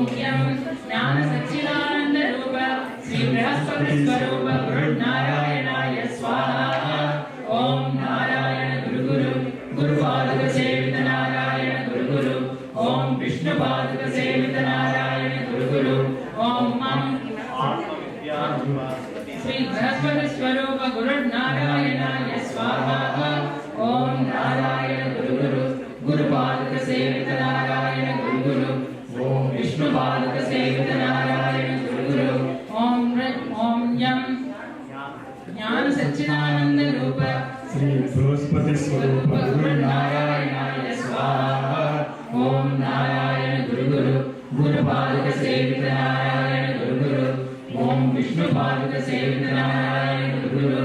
ओम यम ज्ञान सच्चिदानंद रूप श्री बृहस्पति स्वरूप गुरु नारायणाय स्वाहा। ओम नारायण गुरु गुरु गुरुपादक सेवित नारायण गुरु गुरु। ओम विष्णुपादक सेवित नारायण गुरु गुरु। ओम मम श्री बृहस्पति स्वरूप गुरु नारायणाय स्वाहा। ओम नारायण गुरु गुरु गुरुपादक सेवित नारायण गुरु गुरु। ओम विष्णुपादक सेवित नारायण गुरु गुरु। ओम यम ज्ञान सच्चिदानंद रूप श्री बृहस्पति स्वरूप गुरु नारायणाय स्वाहा। ओम नारायण गुरु गुरु गुरुपादक सेवित नारायण गुरु गुरु। ओम विष्णुपादक सेवित नारायण गुरु गुरु।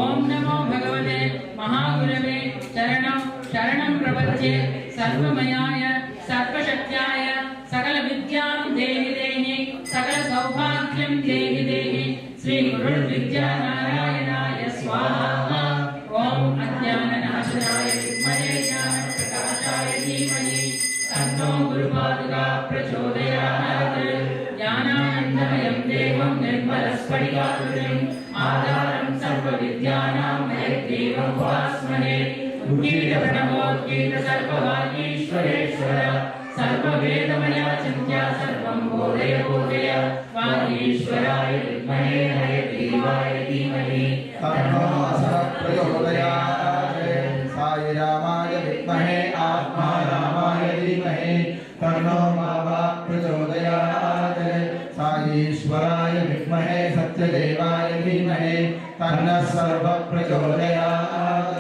ओम नमो भगवते महागुरवे शरणं शरणं प्रपद्ये सर्वमयाय सर्वशक्त्याय सकल विद्यां देहि देहि सकल सौभाग्यं देहि देहि श्री गुरु विद्या नारायणाय स्वाहा। ओम अज्ञाननाशनाय विद्महे ज्ञानप्रकाशाय धीमहि तन्नो गुरुपादुका प्रचोदयात्। ज्ञानानन्दमयं देवं निर्मलस्फटिकाकृतिम् आधारं सर्वविद्यानां हयग्रीवं उपास्महे। सर्ववागीश्वरेश्वर सर्ववेदमया चिन्त्या सर्वं बोधय बोधय। वागीश्वराय विद्महे हयग्रीवाय धीमहि तन्नो प्रचोदयात्। साई रामाय विद्महे आत्मारामाय धीमहि तन्नो प्रचोदयात्। साईश्वराय विद्महे सत्यदेवाय धीमहि तन्नः सर्वः प्रचोदयात्।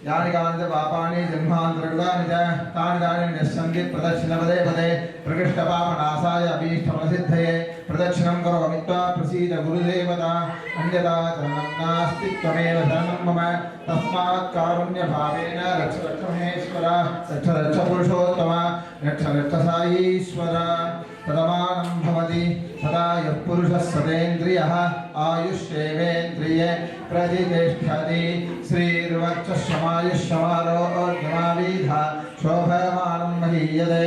यानि कानि पापानि जन्मान्तरकृतानि च तानि तानि निस्सन्ति प्रदक्षिणपदे पदे प्रकृष्टपापनाशाय अभीष्टफलसिद्धये प्रदक्षिणं करोमि त्वा प्रसीद गुरुदेवता। अन्यथा शरणं नास्ति त्वमेव शरणं मम तस्मात् कारुण्यभावेन रक्ष रक्ष महेश्वर रक्ष रक्ष पुरुषोत्तम रक्ष रक्ष साईश्वर। तदमानं भवति सदा यः पुरुषः सतेन्द्रियः आयुष्येवेन्द्रिये प्रतिष्ठति। श्रीर्वक्षमायुष्यमारोग्यमाविधा शोभमानं महीयते।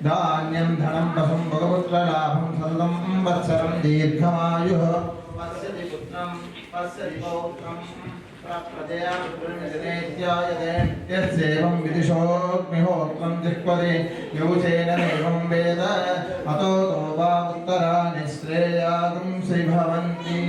धान्यं धनं पशुं भगवत्प्रलाभं सततं वत्सरं दीर्घमायुः। पश्यति पुत्रं पश्यति पौत्रं प्रजया पुत्रनिजनेत्यायते। यस्येवं विदिशोऽग्निहोत्रं जिह्वति योचेन एवं वेद अतो तो वा उत्तराणि श्रेयागुंसि भवन्ति।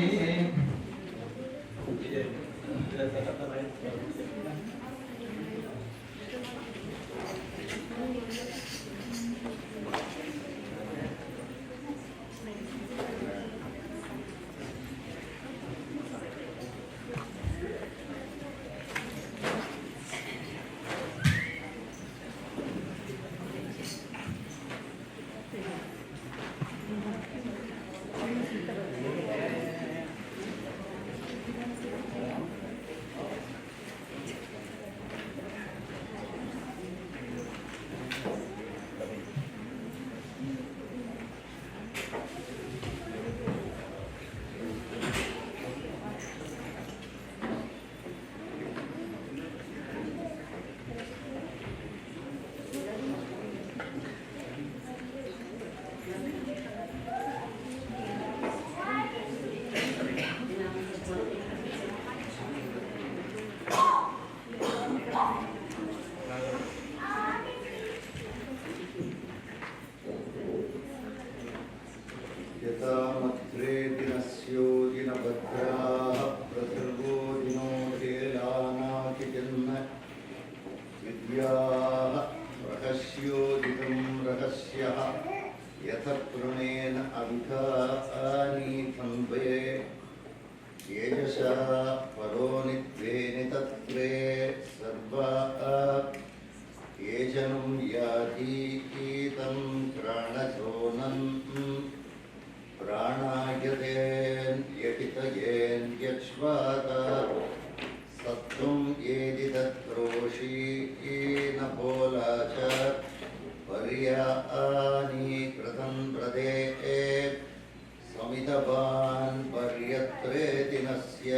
समितवान् पर्यत्रेतिनस्य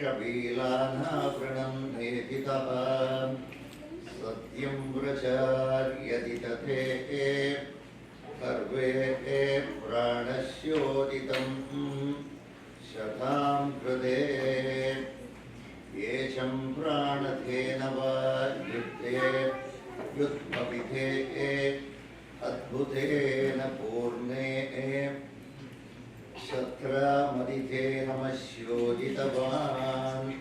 वर्षबीलानावृणं नेतितः सत्यं व्रचार्यति तथे सर्वे प्राणस्योदितं शतां कृते येषं प्राणधेन वा युद्धे युद्धविधे अद्भुतेन पूर्णे शत्रामदिते नमस्योदितवान्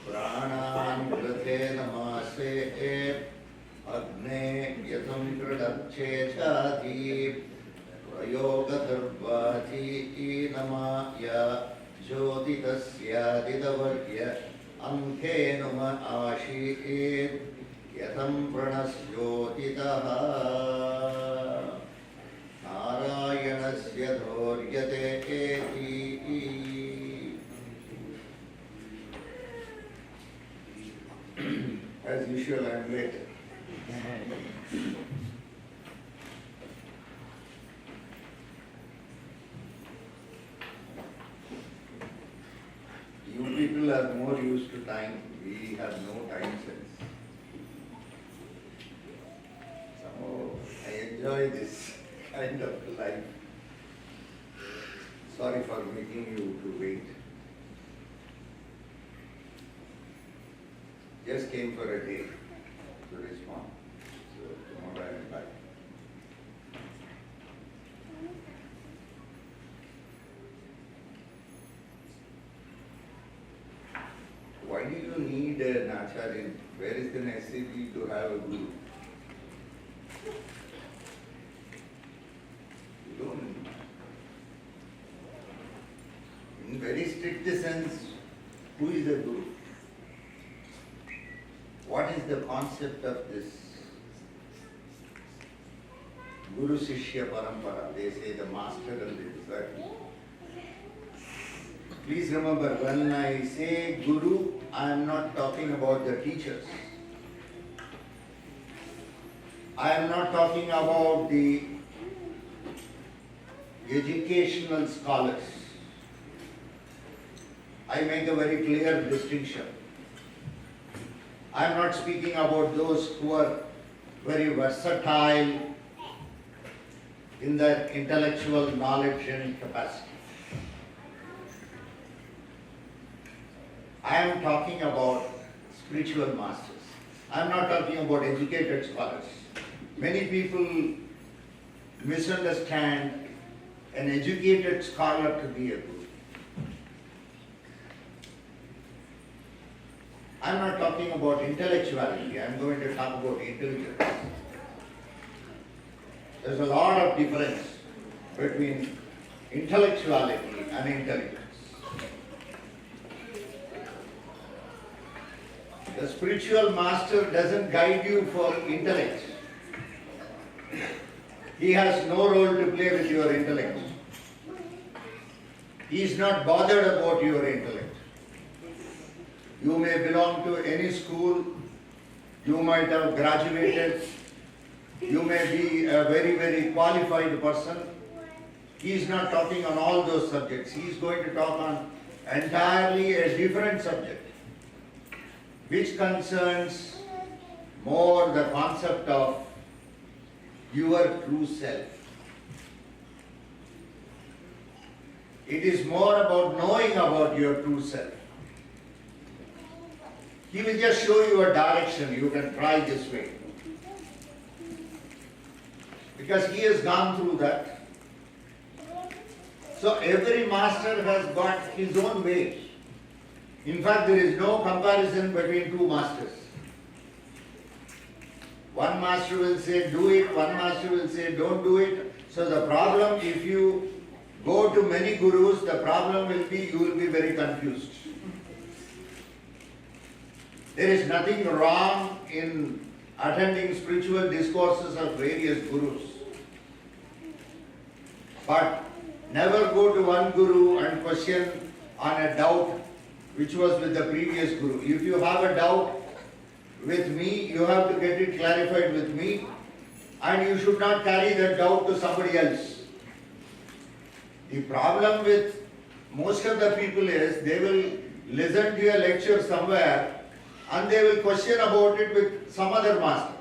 प्राणान् कृते नमासे अग्ने यतं कृडच्छेचाति प्रयोगधर्वाति नमाय ज्योतितस्यादितवर्य अंकेनुम आशीत् यतं प्रणस्योतितः नारायणस्य धौर्यते एति As usual, I am late. You people are more used to time. We have no time sense. Somehow I enjoy this kind of life. Sorry for making you to wait. Just came for a day to respond. So tomorrow I will back. Why do you need an acharya? Where is the necessity to have a guru? You don't. In very strict sense, who is the guru? What is the concept of this Guru Shishya Parampara? They say the master and the disciple. Please remember, when I say Guru, I am not talking about the teachers. I am not talking about the educational scholars. I make a very clear distinction. I am not speaking about those who are very versatile in their intellectual knowledge and capacity. I am talking about spiritual masters. I am not talking about educated scholars. Many people misunderstand an educated scholar to be a guru. I am not talking about intellectuality, I am going to talk about intelligence. There is a lot of difference between intellectuality and intelligence. The spiritual master doesn't guide you for intellect. He has no role to play with your intellect. He is not bothered about your intellect. You may belong to any school, you might have graduated, you may be a very, very qualified person. He is not talking on all those subjects. He is going to talk on entirely a different subject, which concerns more the concept of your true self. It is more about knowing about your true self. He will just show you a direction, you can try this way. Because he has gone through that. So every master has got his own way. In fact, there is no comparison between two masters. One master will say do it, one master will say don't do it. So the problem, if you go to many gurus, the problem will be you will be very confused. There is nothing wrong in attending spiritual discourses of various gurus. But never go to one guru and question on a doubt which was with the previous guru. If you have a doubt with me, you have to get it clarified with me, and you should not carry that doubt to somebody else. The problem with most of the people is they will listen to a lecture somewhere and they will question about it with some other master.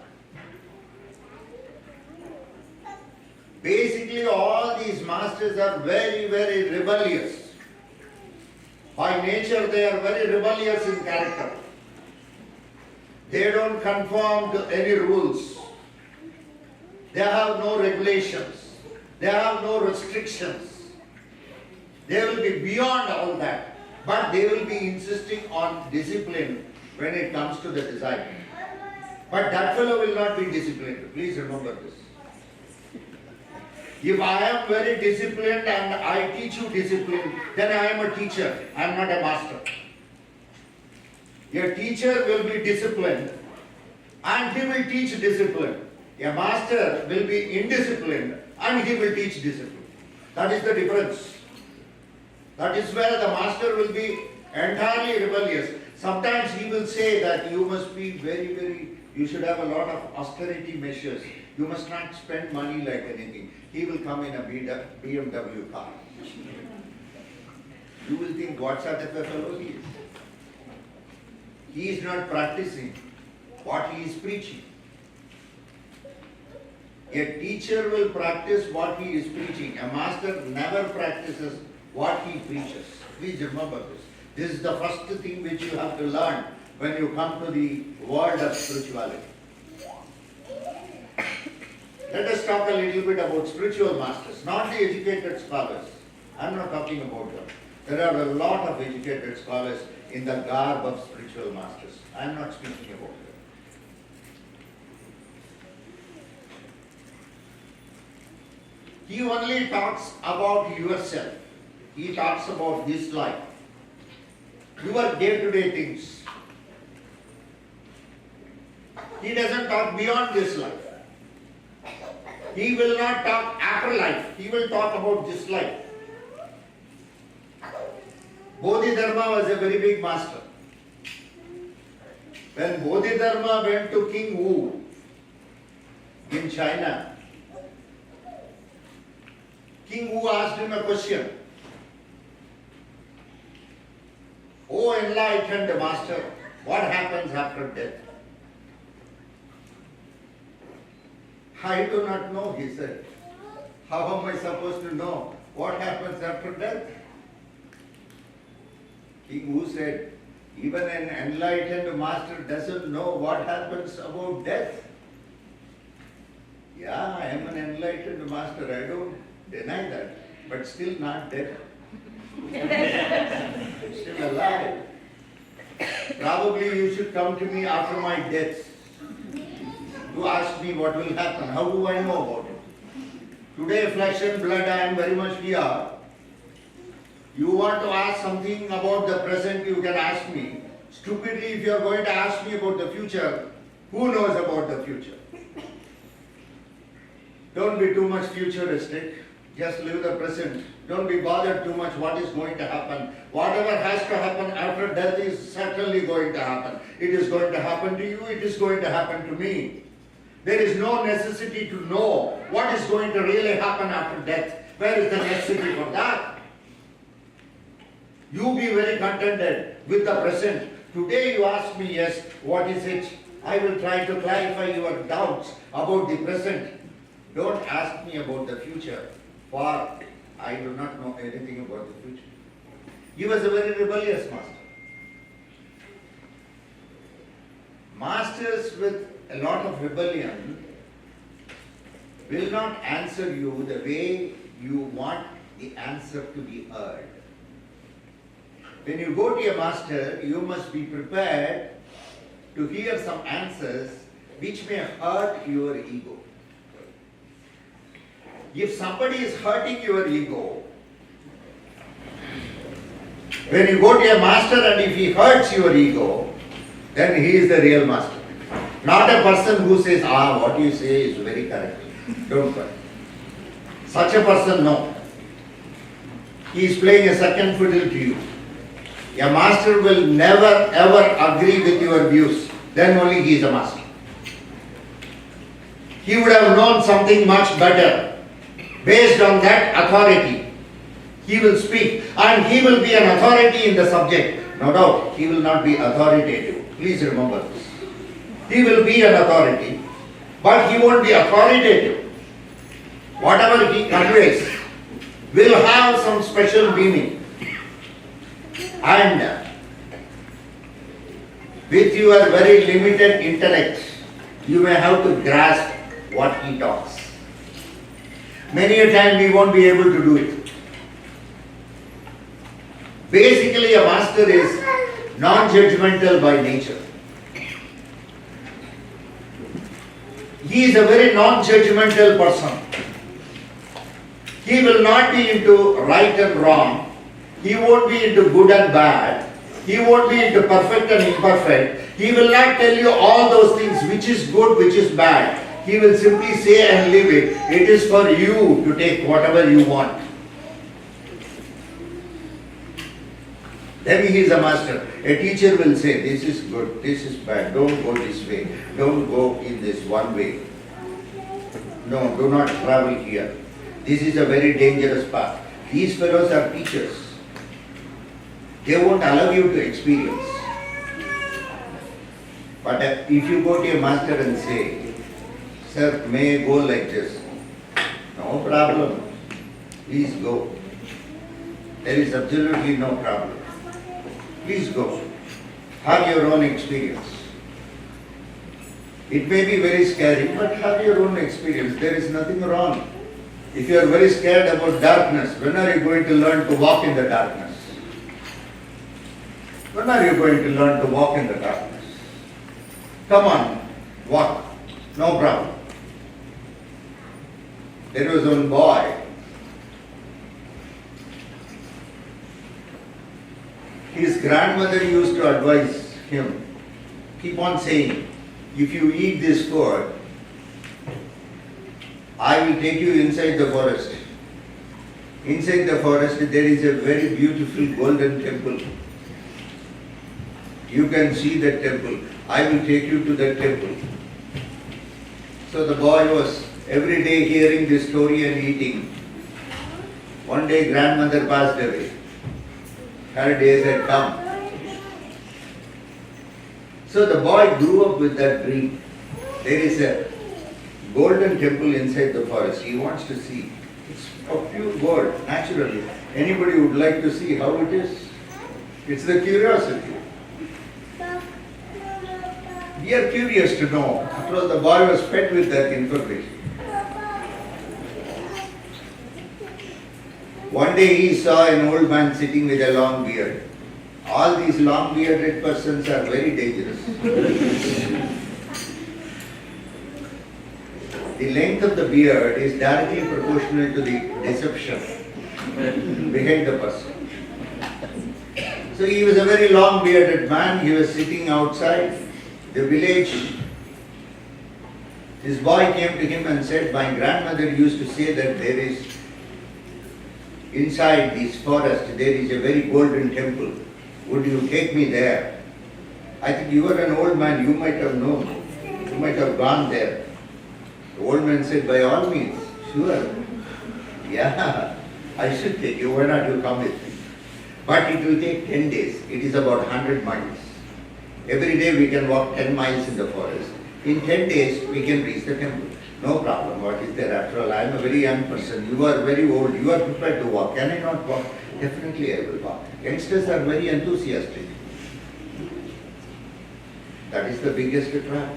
Basically, all these masters are very, very rebellious. By nature, they are very rebellious in character. They don't conform to any rules. They have no regulations. They have no restrictions. They will be beyond all that. But they will be insisting on discipline when it comes to the design. But that fellow will not be disciplined. Please remember this. If I am very disciplined and I teach you discipline, then I am a teacher. I am not a master. A teacher will be disciplined and he will teach discipline. A master will be indisciplined and he will teach discipline. That is the difference. That is where the master will be entirely rebellious. Sometimes he will say that you must be you should have a lot of austerity measures. You must not spend money like anything. He will come in a BMW car. You will think, what sort of a fellow he is? He is not practicing what he is preaching. A teacher will practice what he is preaching. A master never practices what he preaches. Please remember this. This is the first thing which you have to learn when you come to the world of spirituality. Let us talk a little bit about spiritual masters, not the educated scholars. I am not talking about them. There are a lot of educated scholars in the garb of spiritual masters. I am not speaking about them. He only talks about yourself. He talks about this life, your day-to-day things. He doesn't talk beyond this life. He will not talk after life. He will talk about this life. Bodhidharma was a very big master. When Bodhidharma went to King Wu in China, King Wu asked him a question. "O enlightened master, what happens after death?" "I do not know," he said. "How am I supposed to know what happens after death?" King Wu said, "Even an enlightened master doesn't know what happens about death." "Yeah, I am an enlightened master, I don't deny that, but still not dead. Still alive. Probably you should come to me after my death to ask me what will happen. How do I know about it? Today, flesh and blood, I am very much here. You want to ask something about the present, you can ask me. Stupidly, if you are going to ask me about the future, who knows about the future? Don't be too much futuristic. Just live the present. Don't be bothered too much what is going to happen. Whatever has to happen after death is certainly going to happen. It is going to happen to you, it is going to happen to me. There is no necessity to know what is going to really happen after death. Where is the necessity for that? You be very contented with the present. Today you ask me, yes, what is it? I will try to clarify your doubts about the present. Don't ask me about the future, for I do not know anything about the future. He was a very rebellious master. Masters with a lot of rebellion will not answer you the way you want the answer to be heard. When you go to a master, you must be prepared to hear some answers which may hurt your ego. If somebody is hurting your ego, when you go to a master and if he hurts your ego, then he is the real master. Not a person who says, what you say is very correct. Don't worry. Such a person, no. He is playing a second fiddle to you. A master will never ever agree with your views. Then only he is a master. He would have known something much better. Based on that authority, he will speak and he will be an authority in the subject. No doubt, he will not be authoritative. Please remember this. He will be an authority, but he won't be authoritative. Whatever he conveys will have some special meaning. And with your very limited intellect, you may have to grasp what he talks. Many a time we won't be able to do it. Basically, a master is non-judgmental by nature. He is a very non-judgmental person. He will not be into right and wrong. He won't be into good and bad. He won't be into perfect and imperfect. He will not tell you all those things which is good, which is bad. He will simply say and leave it. It is for you to take whatever you want. Then he is a master. A teacher will say, this is good, this is bad, don't go this way, don't go in this one way. No, do not travel here. This is a very dangerous path. These fellows are teachers. They won't allow you to experience. But if you go to a master and say, sir, may I go like this? No problem. Please go. There is absolutely no problem. Please go. Have your own experience. It may be very scary, but have your own experience. There is nothing wrong. If you are very scared about darkness, when are you going to learn to walk in the darkness? When are you going to learn to walk in the darkness? Come on, walk. No problem. There was one boy. His grandmother used to advise him, keep on saying, if you eat this food, I will take you inside the forest. Inside the forest there is a very beautiful golden temple. You can see that temple. I will take you to that temple. So the boy was every day hearing this story and eating. One day grandmother passed away. Her days had come. So the boy grew up with that dream. There is a golden temple inside the forest. He wants to see. It's of pure gold, naturally. Anybody would like to see how it is? It's the curiosity. We are curious to know. After all, the boy was fed with that information. One day he saw an old man sitting with a long beard. All these long bearded persons are very dangerous. The length of the beard is directly proportional to the deception behind the person. So he was a very long bearded man. He was sitting outside the village. This boy came to him and said, my grandmother used to say that there is inside this forest, there is a very golden temple. Would you take me there? I think you are an old man, you might have known. You might have gone there. The old man said, by all means, sure. Yeah, I should take you. Why not you come with me? But it will take 10 days. It is about 100 miles. Every day we can walk 10 miles in the forest. In 10 days we can reach the temple. No problem. What is there? After all, I am a very young person. You are very old. You are prepared to walk. Can I not walk? Definitely I will walk. Youngsters are very enthusiastic. That is the biggest trap.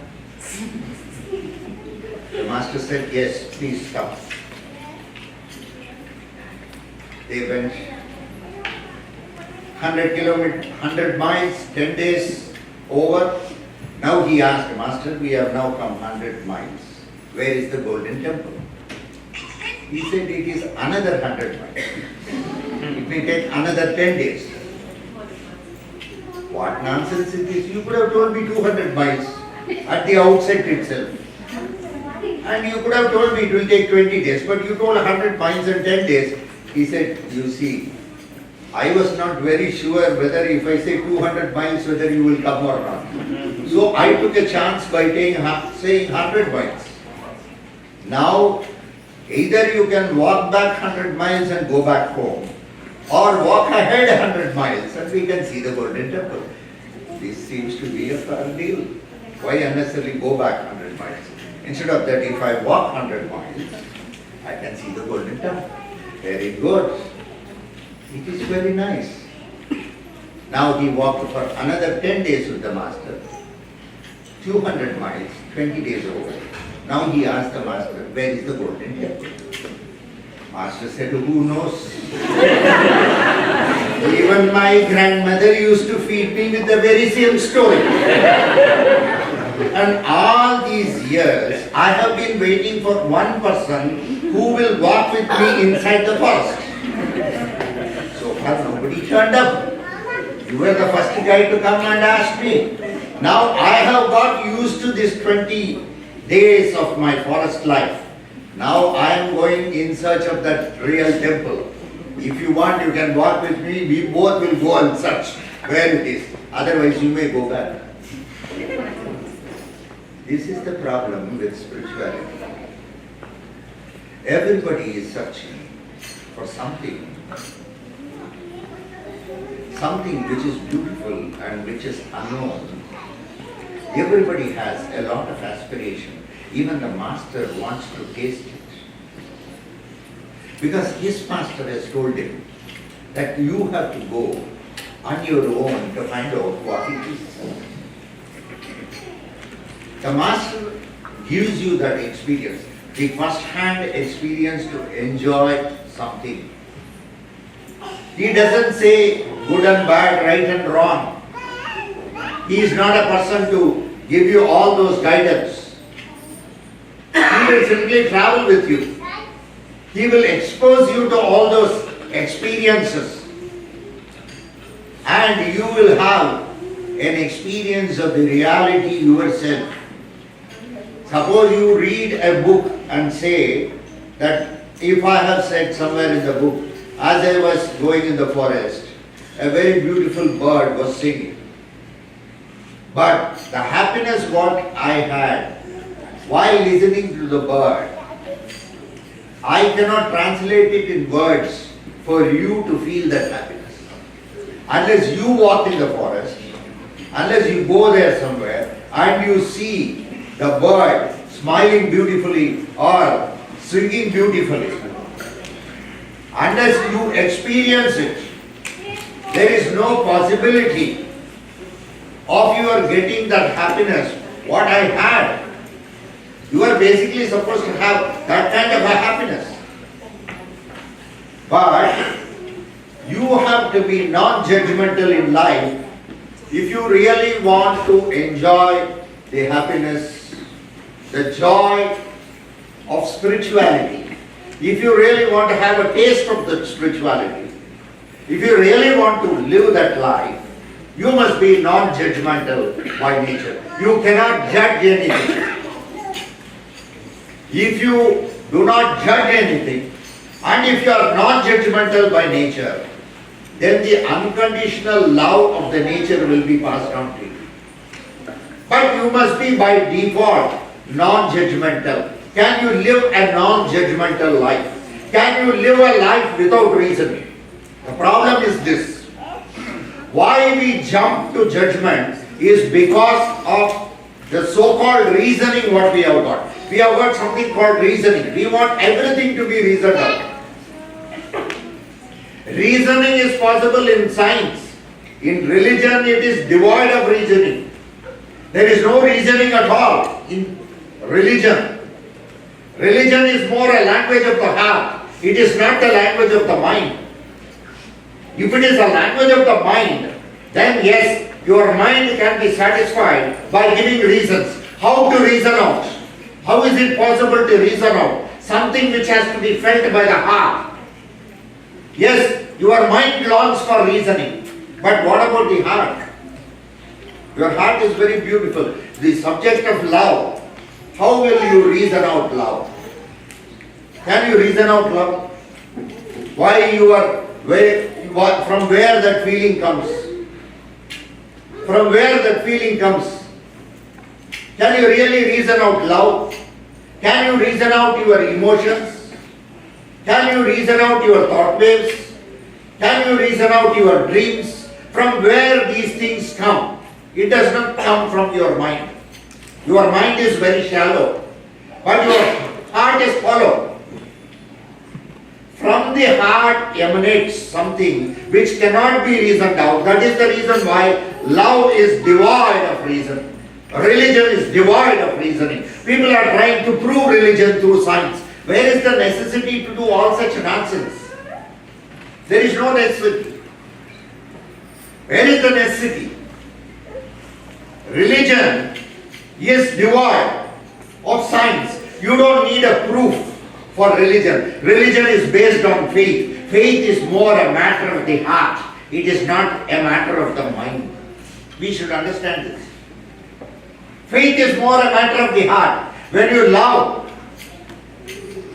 The master said, yes, please come. They went 100 miles, 10 days over. Now he asked, Master, we have now come 100 miles. Where is the golden temple? He said, it is another 100 miles. It may take another 10 days. What nonsense is this? You could have told me 200 miles at the outset itself. And you could have told me it will take 20 days, but you told 100 miles and 10 days. He said, you see, I was not very sure whether if I say 200 miles, whether you will come or not. So I took a chance by saying 100 miles. Now, either you can walk back 100 miles and go back home, or walk ahead 100 miles and we can see the Golden Temple. This seems to be a fair deal. Why unnecessarily go back 100 miles? Instead of that, if I walk 100 miles, I can see the Golden Temple. Very good. It is very nice. Now he walked for another 10 days with the master. 200 miles, 20 days over. Now he asked the master, where is the Golden Temple? Master said, who knows? Even my grandmother used to feed me with the very same story. And all these years, I have been waiting for one person who will walk with me inside the forest. So far, nobody turned up. You were the first guy to come and ask me. Now I have got used to this 20 days of my forest life. Now I am going in search of that real temple. If you want, you can walk with me. We both will go and search where it is. Otherwise, you may go back. This is the problem with spirituality. Everybody is searching for something which is beautiful and which is unknown. Everybody has a lot of aspiration. Even the master wants to taste it. Because his master has told him that you have to go on your own to find out what it is. The master gives you that experience, the first-hand experience to enjoy something. He doesn't say good and bad, right and wrong. He is not a person to give you all those guidance. He will simply travel with you. He will expose you to all those experiences. And you will have an experience of the reality yourself. Suppose you read a book and say that if I have said somewhere in the book, as I was going in the forest, a very beautiful bird was singing. But the happiness what I had while listening to the bird, I cannot translate it in words for you to feel that happiness. Unless you walk in the forest, unless you go there somewhere and you see the bird smiling beautifully or singing beautifully, unless you experience it, there is no possibility of your getting that happiness what I had. You are basically supposed to have that kind of a happiness. But you have to be non-judgmental in life if you really want to enjoy the happiness, the joy of spirituality. If you really want to have a taste of the spirituality, if you really want to live that life, you must be non-judgmental by nature. You cannot judge anything. If you do not judge anything, and if you are non-judgmental by nature, then the unconditional love of the nature will be passed on to you. But you must be by default non-judgmental. Can you live a non-judgmental life? Can you live a life without reasoning? The problem is this. Why we jump to judgment is because of the so-called reasoning what we have got. We have got something called reasoning. We want everything to be reasoned out. Reasoning is possible in science. In religion it is devoid of reasoning. There is no reasoning at all in religion. Religion is more a language of the heart. It is not the language of the mind. If it is a language of the mind, then yes, your mind can be satisfied by giving reasons. How to reason out? How is it possible to reason out something which has to be felt by the heart? Yes, your mind longs for reasoning. But what about the heart? Your heart is very beautiful. The subject of love. How will you reason out love? Can you reason out love? Why you are, from where that feeling comes? From where that feeling comes? Can you really reason out love? Can you reason out your emotions? Can you reason out your thought waves? Can you reason out your dreams? From where these things come? It does not come from your mind. Your mind is very shallow, but your heart is hollow. From the heart emanates something which cannot be reasoned out. That is the reason why love is devoid of reason. Religion is devoid of reasoning. People are trying to prove religion through science. Where is the necessity to do all such nonsense? There is no necessity. Where is the necessity? Religion is devoid of science. You don't need a proof for religion. Religion is based on faith. Faith is more a matter of the heart. It is not a matter of the mind. We should understand this. Faith is more a matter of the heart. When you love,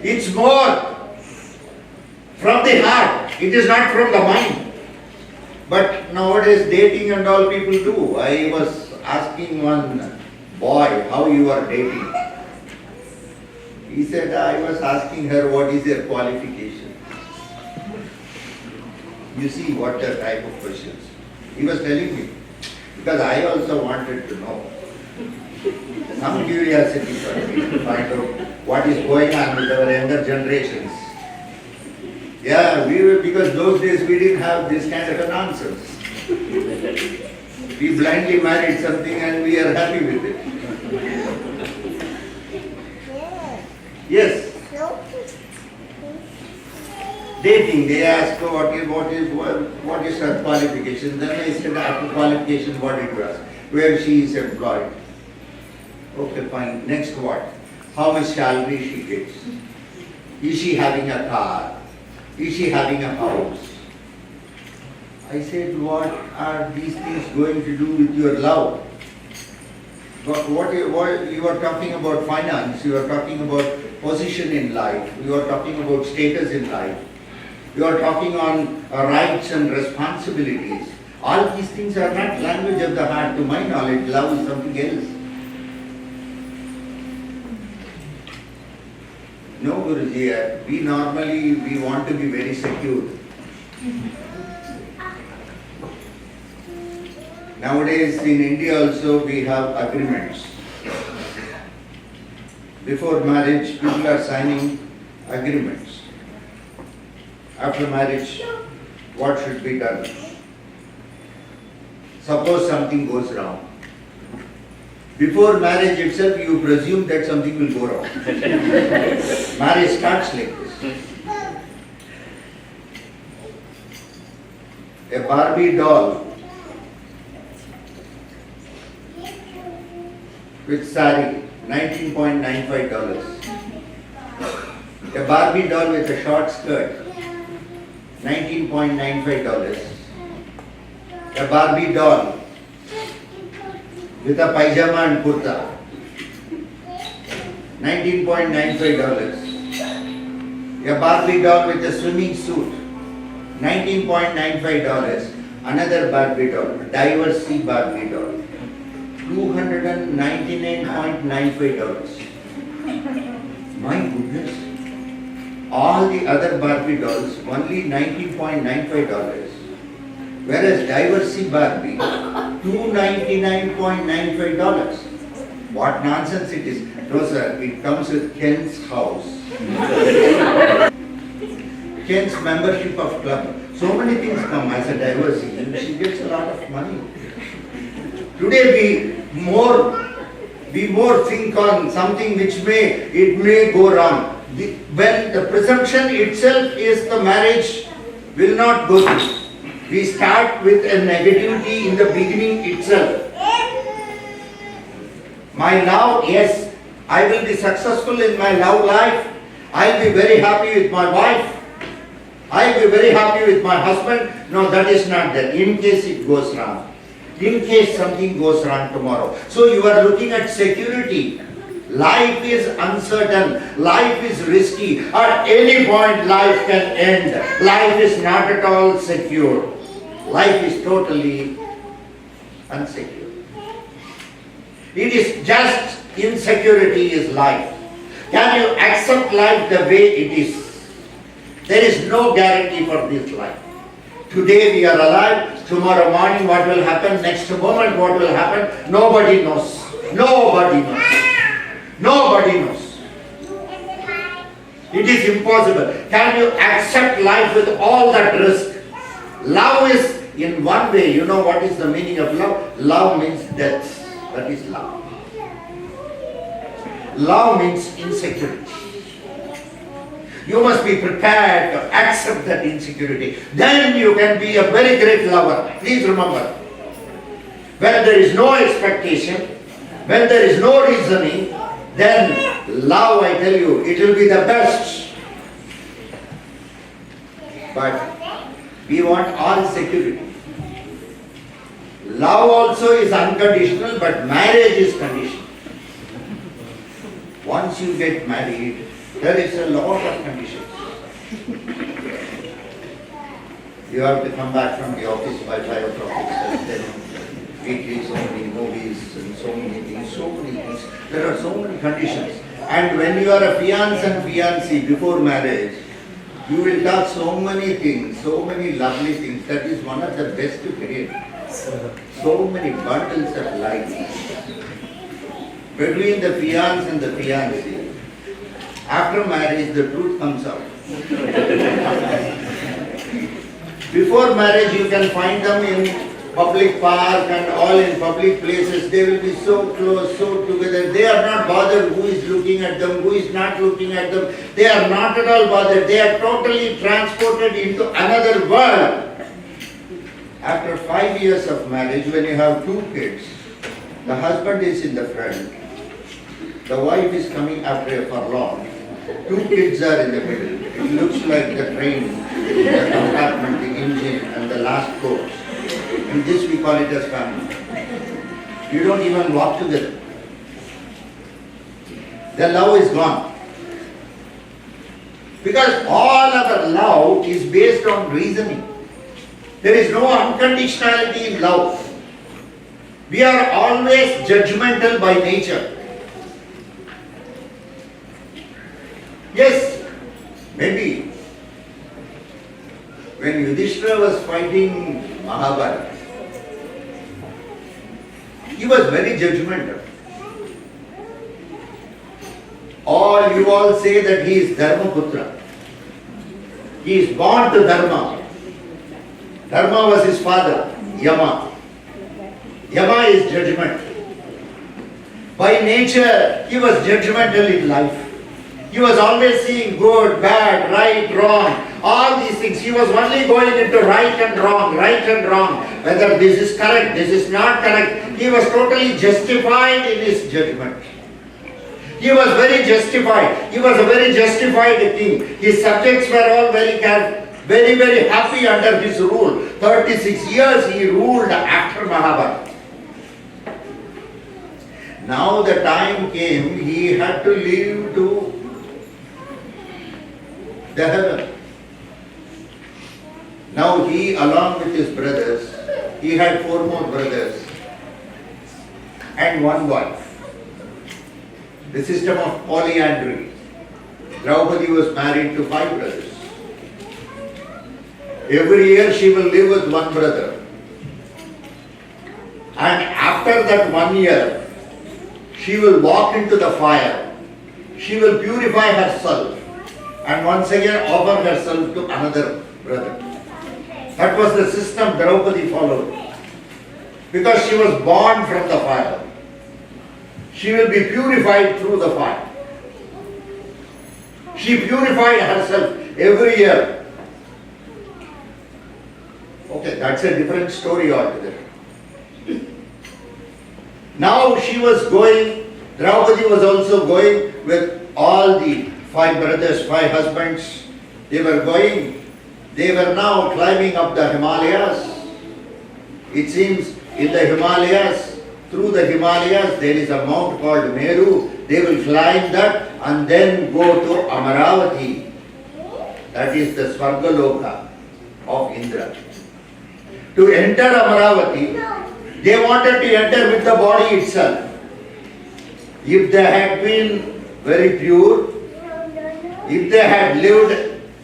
it's more from the heart. It is not from the mind. But nowadays dating and all people do. I was asking one boy how you are dating. He said, I was asking her what is her qualification. You see what the type of questions. He was telling me. Because I also wanted to know. Some curiosity for me to find out what is going on with our younger generations. Yeah, because those days we didn't have this kind of a nonsense. We blindly married something and we are happy with it. Yes. Dating, they ask what is her qualification. Then I said after qualification, what did you ask? Where she is employed. Okay, fine. Next what? How much salary she gets? Is she having a car? Is she having a house? I said, what are these things going to do with your love? What you are talking about finance, you are talking about position in life, you are talking about status in life, you are talking on rights and responsibilities. All these things are not language of the heart. To my knowledge, love is something else. No, Guruji, we want to be very secure. Nowadays in India also we have agreements. Before marriage, people are signing agreements. After marriage, what should be done? Suppose something goes wrong. Before marriage itself, you presume that something will go wrong. Marriage starts like this. A Barbie doll with sari, $19.95. A Barbie doll with a short skirt, $19.95. A Barbie doll with a pajama and kurta, $19.95. A Barbie doll with a swimming suit, $19.95. Another Barbie doll, diverse C Barbie doll, $299.95. My goodness. All the other Barbie dolls, only $19.95. Whereas diverse C Barbie, $299.95. What nonsense it is. No sir, it comes with Ken's house. Ken's membership of club. So many things come as a divorcee and she gets a lot of money. Today we more think on something which may go wrong. When the presumption itself is the marriage will not go through. We start with a negativity in the beginning itself. My love, yes, I will be successful in my love life. I'll be very happy with my wife. I'll be very happy with my husband. No, that is not there. In case it goes wrong. In case something goes wrong tomorrow. So you are looking at security. Life is uncertain. Life is risky. At any point life can end. Life is not at all secure. Life is totally unsecure. It is just insecurity is life. Can you accept life the way it is? There is no guarantee for this life. Today we are alive, tomorrow morning what will happen, next moment what will happen, nobody knows. Nobody knows. Nobody knows. It is impossible. Can you accept life with all that risk? Love is in one way, you know what is the meaning of love? Love means death. That is love. Love means insecurity. You must be prepared to accept that insecurity. Then you can be a very great lover. Please remember, when there is no expectation, when there is no reasoning, then love, I tell you, it will be the best. But we want all security. Love also is unconditional, but marriage is conditional. Once you get married, there is a lot of conditions. You have to come back from the office by 5 o'clock itself, then weekly so many movies and so many things, so many things. There are so many conditions. And when you are a fiancé and fiancée before marriage, you will talk so many things, so many lovely things. That is one of the best period. So many bundles of life. Between the fiancé and the fiancée, after marriage, the truth comes out. Before marriage, you can find them in public park and all in public places. They will be so close, so together. They are not bothered who is looking at them, who is not looking at them. They are not at all bothered. They are totally transported into another world. After 5 years of marriage, when you have 2 kids, the husband is in the front, the wife is coming after a furlong. 2 kids are in the middle. It looks like the train, the compartment, the engine, and the last coach. And this we call it as family. You don't even walk together. The love is gone. Because all our love is based on reasoning. There is no unconditionality in love. We are always judgmental by nature. Yes, maybe when Yudhishthira was fighting Mahabharata, he was very judgmental. You all say that he is Dharmaputra. He is born to Dharma. Dharma was his father, Yama. Yama is judgment. By nature, he was judgmental in life. He was always seeing good, bad, right, wrong, all these things. He was only going into right and wrong, whether this is correct, this is not correct. He was totally justified in his judgment. He was very justified. He was a very justified king. His subjects were all very happy under his rule. 36 years he ruled after Mahabharata. Now the time came, he had to leave to the heaven. Now he, along with his brothers, he had 4 more brothers and 1 wife. The system of polyandry. Draupadi was married to 5 brothers. Every year she will live with 1 brother. And after that 1 year, she will walk into the fire. She will purify herself and once again offer herself to another brother. That was the system Draupadi followed. Because she was born from the fire. She will be purified through the fire. She purified herself every year. Okay, that's a different story altogether. Now she was going, Draupadi was also going with all the 5 brothers, 5 husbands. They were going, they were now climbing up the Himalayas. It seems in the Himalayas, through the Himalayas, there is a mount called Meru. They will climb that and then go to Amaravati. That is the Swargaloka of Indra. To enter Amaravati, they wanted to enter with the body itself. If they had been very pure, if they had lived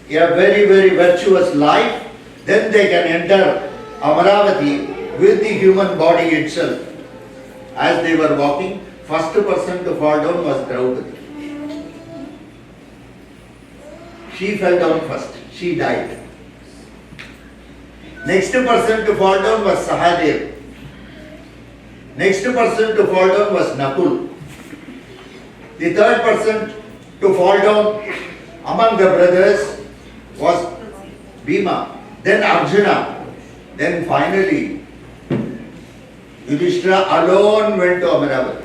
a very, very virtuous life, then they can enter Amaravati with the human body itself. As they were walking, first person to fall down was Draupadi. She fell down first. She died. Next person to fall down was Sahadev. Next person to fall down was Nakul. The third person to fall down among the brothers was Bhima. Then Arjuna. Then finally, Yudhishthira alone went to Amaravati.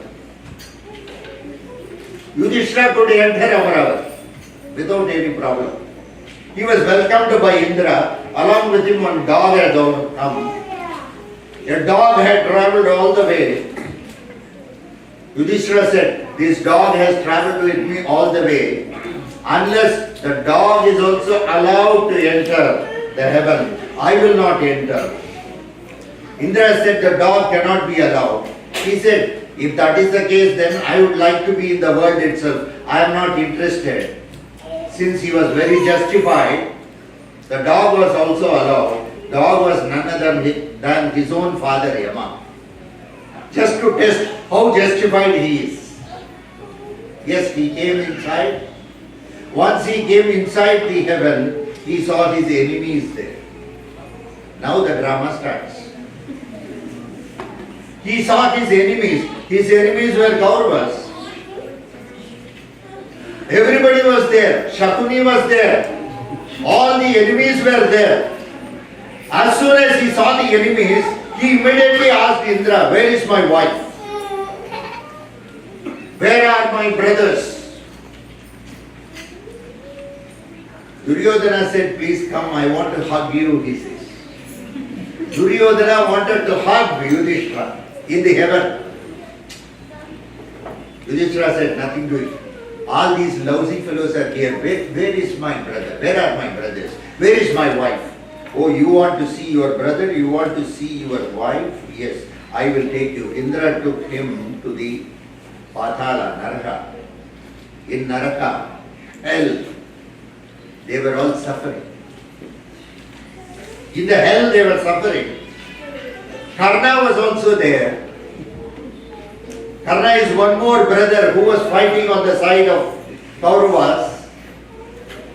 Yudhishthira could enter Amaravati without any problem. He was welcomed by Indra. Along with him, one dog had come. A dog had travelled all the way. Yudhishthira said, this dog has travelled with me all the way. Unless the dog is also allowed to enter the heaven, I will not enter. Indra said the dog cannot be allowed. He said, if that is the case, then I would like to be in the world itself. I am not interested. Since he was very justified, the dog was also allowed. Dog was none other than his own father, Yama. Just to test how justified he is. Yes, he came inside. Once he came inside the heaven, he saw his enemies there. Now the drama starts. He saw his enemies. His enemies were Kauravas. Everybody was there. Shakuni was there. All the enemies were there. As soon as he saw the enemies, he immediately asked Indra, where is my wife? Where are my brothers? Duryodhana said, please come, I want to hug you, he says. Duryodhana wanted to hug Yudhishthira in the heaven. Yudhishthira said, nothing doing. All these lousy fellows are here. Where is my brother? Where are my brothers? Where is my wife? Oh, you want to see your brother? You want to see your wife? Yes, I will take you. Indra took him to the Pathala, Naraka. In Naraka, hell, they were all suffering. In the hell they were suffering. Karna was also there. Karna is one more brother who was fighting on the side of Kauravas.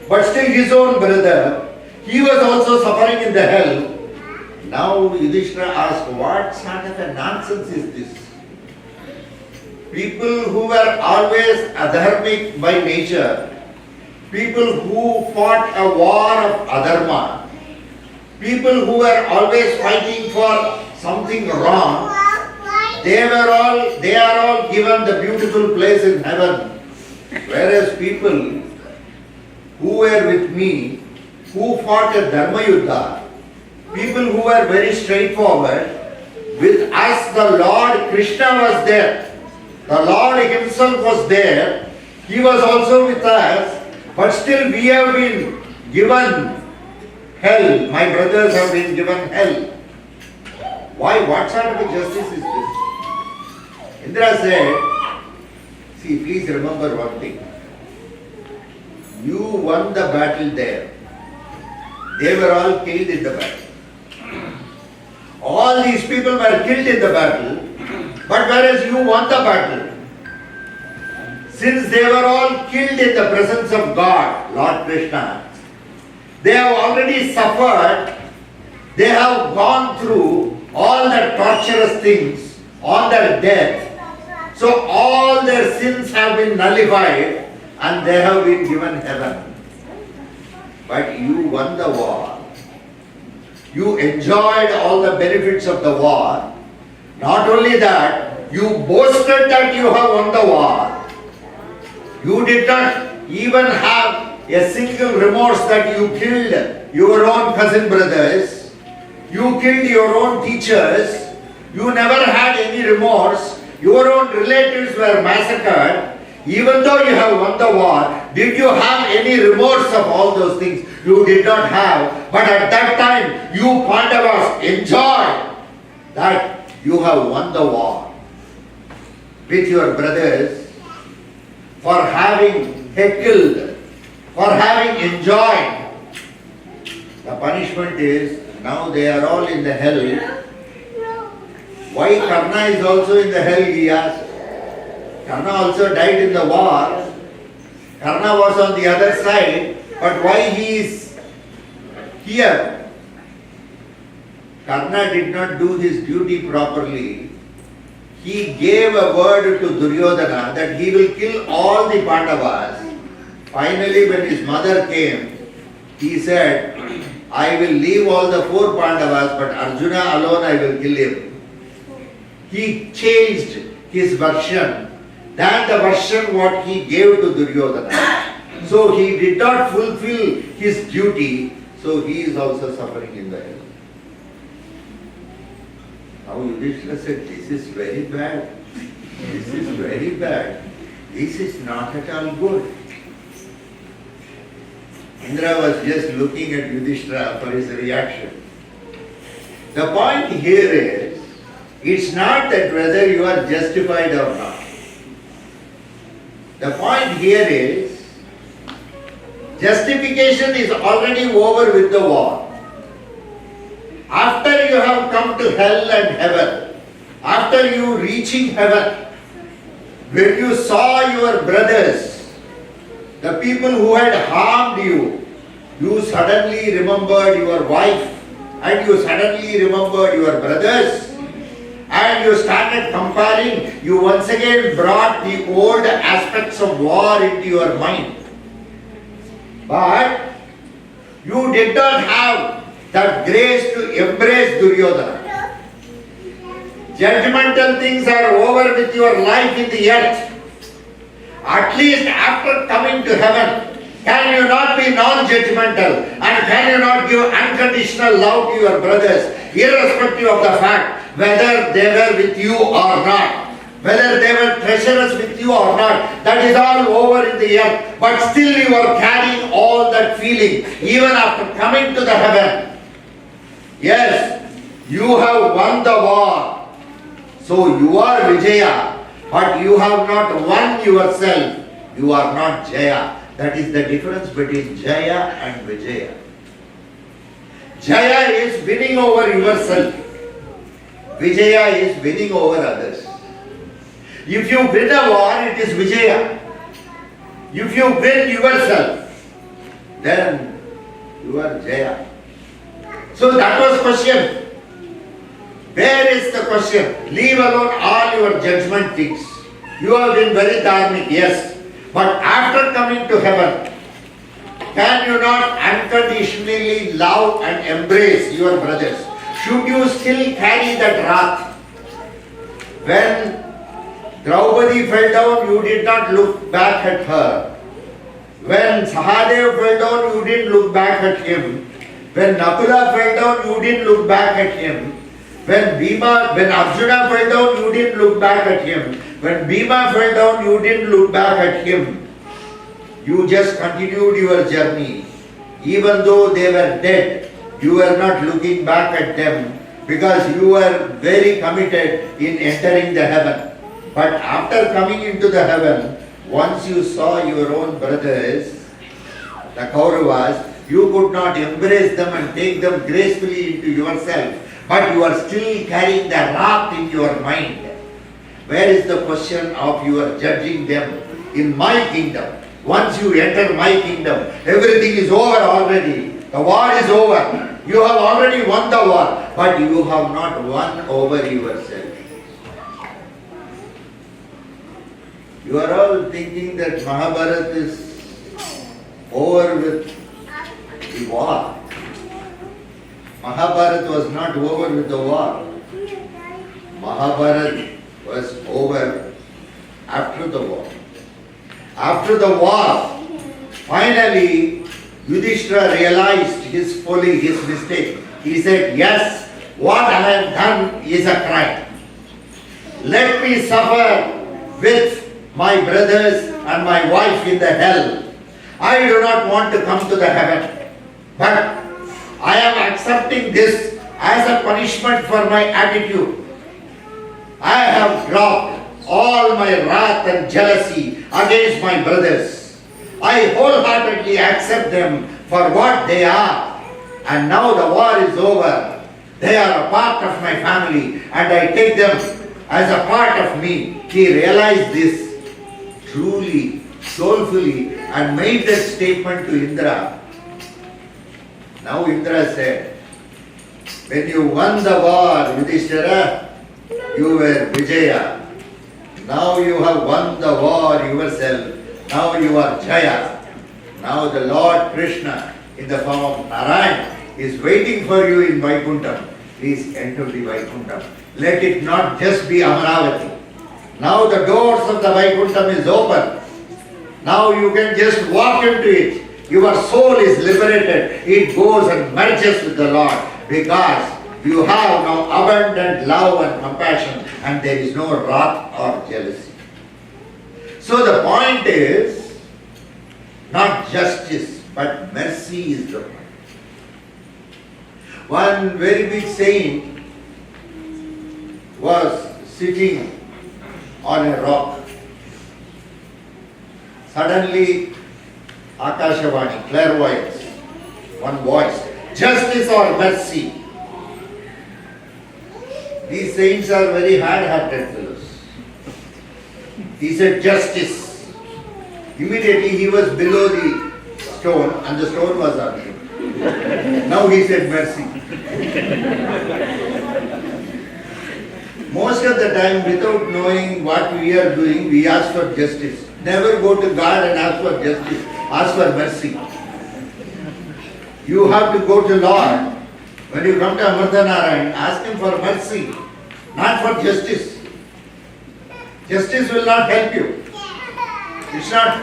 But still his own brother, he was also suffering in the hell. Now Yudhishthira asked, what sort of a nonsense is this? People who were always adharmic by nature, people who fought a war of adharma, people who were always fighting for something wrong, they are all given the beautiful place in heaven. Whereas people who were with me, who fought a Dharma Yuddha, people who were very straightforward, with us the Lord Krishna was there. The Lord himself was there. He was also with us, but still we have been given hell. My brothers have been given hell. Why? What sort of a justice is this? Indra said, see, please remember one thing. You won the battle there. They were all killed in the battle. All these people were killed in the battle, but whereas you won the battle, since they were all killed in the presence of God, Lord Krishna, they have already suffered, they have gone through all the torturous things on their death. So all their sins have been nullified and they have been given heaven. But you won the war. You enjoyed all the benefits of the war. Not only that, you boasted that you have won the war. You did not even have a single remorse that you killed your own cousin brothers. You killed your own teachers. You never had any remorse. Your own relatives were massacred. Even though you have won the war, did you have any remorse of all those things? You did not have. But at that time, you Pandavas enjoyed that you have won the war with your brothers for having heckled, for having enjoyed The punishment is, now they are all in the hell. Why Karna is also in the hell, he asked. Karna also died in the war. Karna was on the other side, but why he is here? Karna did not do his duty properly. He gave a word to Duryodhana that he will kill all the Pandavas. Finally, when his mother came, he said, I will leave all the 4 Pandavas, but Arjuna alone I will kill him. He changed his version than the version what he gave to Duryodhana. So he did not fulfill his duty, so he is also suffering in the hell. Now Yudhishthira said, this is very bad. This is very bad. This is not at all good. Indra was just looking at Yudhishthira for his reaction. The point here is, it's not that whether you are justified or not. The point here is, justification is already over with the war. After you have come to hell and heaven, after you reaching heaven, when you saw your brothers, the people who had harmed you, you suddenly remembered your wife, and you suddenly remembered your brothers, and you started comparing, you once again brought the old aspects of war into your mind. But you did not have that grace to embrace Duryodhana. Judgmental things are over with your life in the earth. At least after coming to heaven, can you not be non-judgmental and can you not give unconditional love to your brothers, irrespective of the fact whether they were with you or not, whether they were treacherous with you or not, that is all over in the earth, but still you are carrying all that feeling even after coming to the heaven. Yes, you have won the war, so you are Vijaya, but you have not won yourself, you are not Jaya. That is the difference between Jaya and Vijaya. Jaya is winning over yourself. Vijaya is winning over others. If you win a war, it is Vijaya. If you win yourself, then you are Jaya. So that was question. Where is the question? Leave alone all your judgment things. You have been very dharmic, yes. But after coming to heaven, can you not unconditionally love and embrace your brothers? Should you still carry that wrath? When Draupadi fell down, you did not look back at her. When Sahadev fell down, you didn't look back at him. When Nakula fell down, you didn't look back at him. When Arjuna fell down, you didn't look back at him. When Bhima fell down, you didn't look back at him. You just continued your journey. Even though they were dead, you were not looking back at them because you were very committed in entering the heaven. But after coming into the heaven, once you saw your own brothers, the Kauravas, you could not embrace them and take them gracefully into yourself. But you are still carrying the wrath in your mind. Where is the question of your judging them in my kingdom? Once you enter my kingdom, everything is over already. The war is over. You have already won the war, but you have not won over yourself. You are all thinking that Mahabharata is over with the war. Mahabharata was not over with the war. Mahabharata was over after the war. After the war, finally, Yudhishthira realized his folly, his mistake. He said, yes, what I have done is a crime. Let me suffer with my brothers and my wife in the hell. I do not want to come to the heaven. But I am accepting this as a punishment for my attitude. I have dropped all my wrath and jealousy against my brothers. I wholeheartedly accept them for what they are. and now the war is over. They are a part of my family and I take them as a part of me. He realized this truly, soulfully, and made that statement to Indra. Now Indra said, when you won the war, Yudhishthira, you were Vijaya. Now you have won the war yourself. Now you are Jaya. Now the Lord Krishna in the form of Narayan is waiting for you in Vaikuntham. Please enter the Vaikuntham. Let it not just be Amaravati. Now the doors of the Vaikuntham is open. Now you can just walk into it. Your soul is liberated. It goes and merges with the Lord because you have now abundant love and compassion and there is no wrath or jealousy. So the point is not justice but mercy is the point. One very big saint was sitting on a rock. Suddenly, Akashavani, clairvoyance, one voice, justice or mercy. These saints are very hard-hearted fellows. He said justice. Immediately he was below the stone and the stone was on him. Now he said mercy. Most of the time, without knowing what we are doing, we ask for justice. Never go to God and ask for justice. Ask for mercy. You have to go to Lord. When you come to Amardhanarayan, ask him for mercy, not for justice. Justice will not help you. It's not.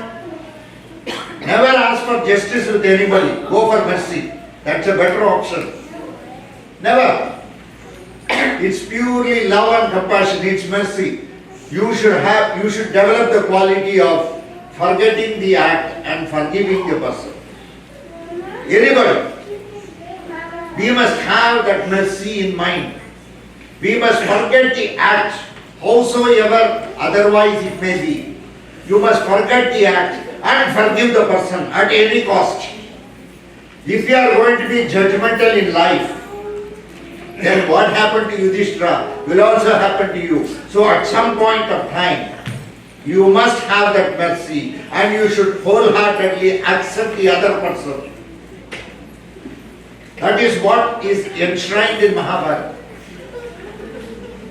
Never ask for justice with anybody. Go for mercy. That's a better option. Never. It's purely love and compassion. It's mercy. You should develop the quality of forgetting the act and forgiving the person. Anybody. We must have that mercy in mind. We must forget the act, howsoever otherwise it may be. You must forget the act and forgive the person at any cost. If you are going to be judgmental in life, then what happened to Yudhishthira will also happen to you. So at some point of time, you must have that mercy and you should wholeheartedly accept the other person. That is what is enshrined in Mahabharata.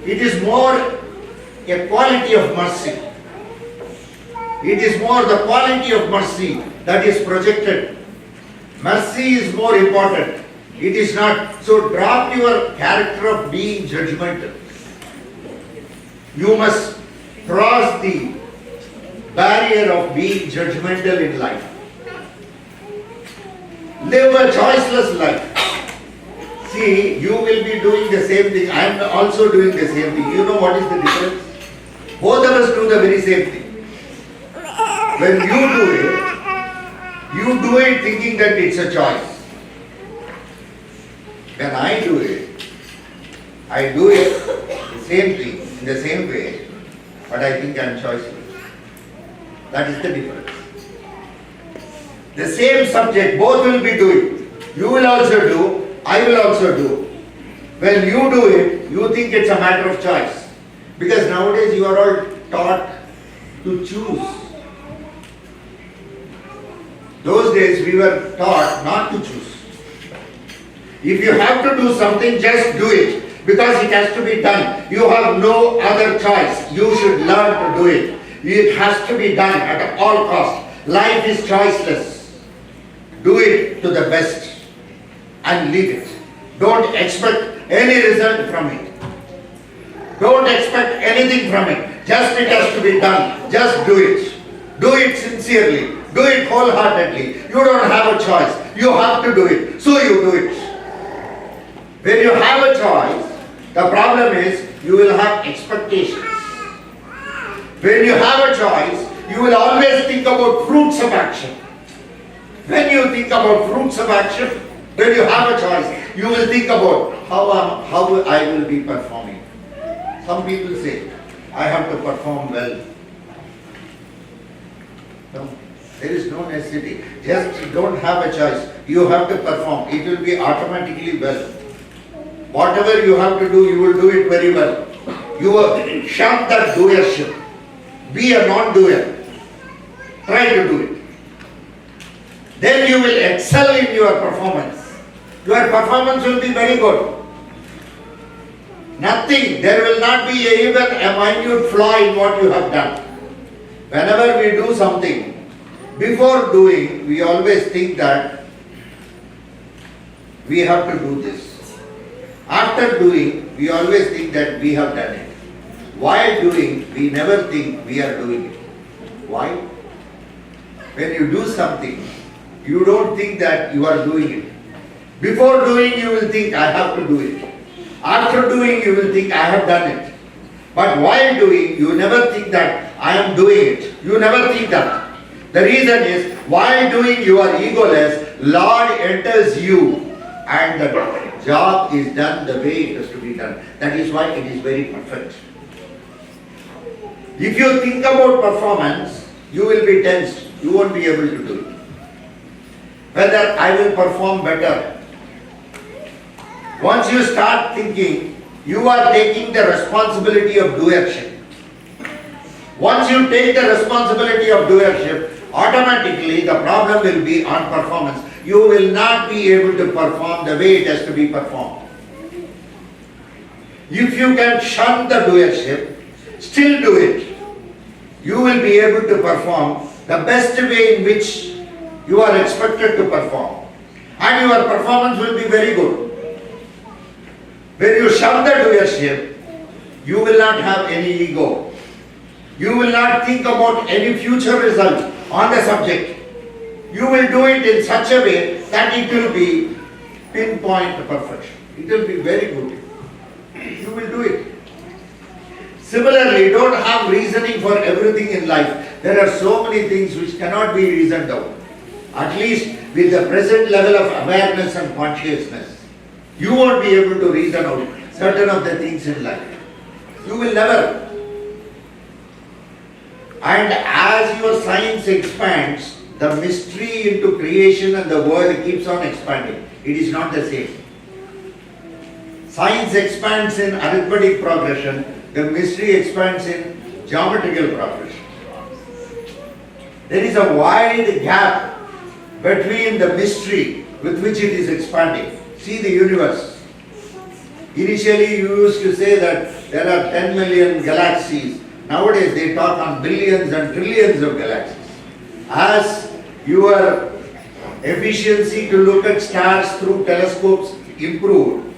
It is more a quality of mercy. It is more the quality of mercy that is projected. Mercy is more important. It is not. So drop your character of being judgmental. You must cross the barrier of being judgmental in life. Live a choiceless life. See, you will be doing the same thing. I am also doing the same thing. You know what is the difference? Both of us do the very same thing. When you do it thinking that it's a choice. When I do it the same thing, in the same way, but I think I am choiceless. That is the difference. The same subject, both will be doing. You will also do, I will also do. When you do it, you think it's a matter of choice. Because nowadays you are all taught to choose. Those days we were taught not to choose. If you have to do something, just do it. Because it has to be done. You have no other choice. You should learn to do it. It has to be done at all costs. Life is choiceless. Do it to the best and leave it. Don't expect any result from it. Don't expect anything from it. Just it has to be done. Just do it. Do it sincerely. Do it wholeheartedly. You don't have a choice. You have to do it. So you do it. When you have a choice, the problem is you will have expectations. When you have a choice, you will always think about fruits of action. When you think about fruits of action, when you have a choice, you will think about how I will be performing. Some people say, I have to perform well. No, there is no necessity. Just don't have a choice. you have to perform. It will be automatically well. Whatever you have to do, you will do it very well. You will shun that doership. Be a non-doer. Try to do it. Then you will excel in your performance. Your performance will be very good. Nothing, there will not be even a minute flaw in what you have done. Whenever we do something, before doing, we always think that we have to do this. After doing, we always think that we have done it. While doing, we never think we are doing it. Why? When you do something, you don't think that you are doing it. Before doing, you will think, I have to do it. After doing, you will think, I have done it. But while doing, you never think that I am doing it. You never think that. The reason is, while doing, you are egoless. Lord enters you and the job is done the way it has to be done. That is why it is very perfect. If you think about performance, you will be tensed. You won't be able to do it. Whether I will perform better. Once you start thinking, you are taking the responsibility of doership. Once you take the responsibility of doership, automatically the problem will be on performance. You will not be able to perform the way it has to be performed. If you can shun the doership, still do it, you will be able to perform the best way in which you are expected to perform. And your performance will be very good. When you shun the doership, you will not have any ego. You will not think about any future result on the subject. You will do it in such a way that it will be pinpoint perfection. It will be very good. You will do it. Similarly, don't have reasoning for everything in life. There are so many things which cannot be reasoned out. At least with the present level of awareness and consciousness, you won't be able to reason out certain of the things in life. You will never. And as your science expands, the mystery into creation and the world keeps on expanding. It is not the same. Science expands in arithmetic progression, the mystery expands in geometrical progression. There is a wide gap between the mystery with which it is expanding. See the universe. Initially you used to say that there are 10 million galaxies. Nowadays they talk on billions and trillions of galaxies. As your efficiency to look at stars through telescopes improved,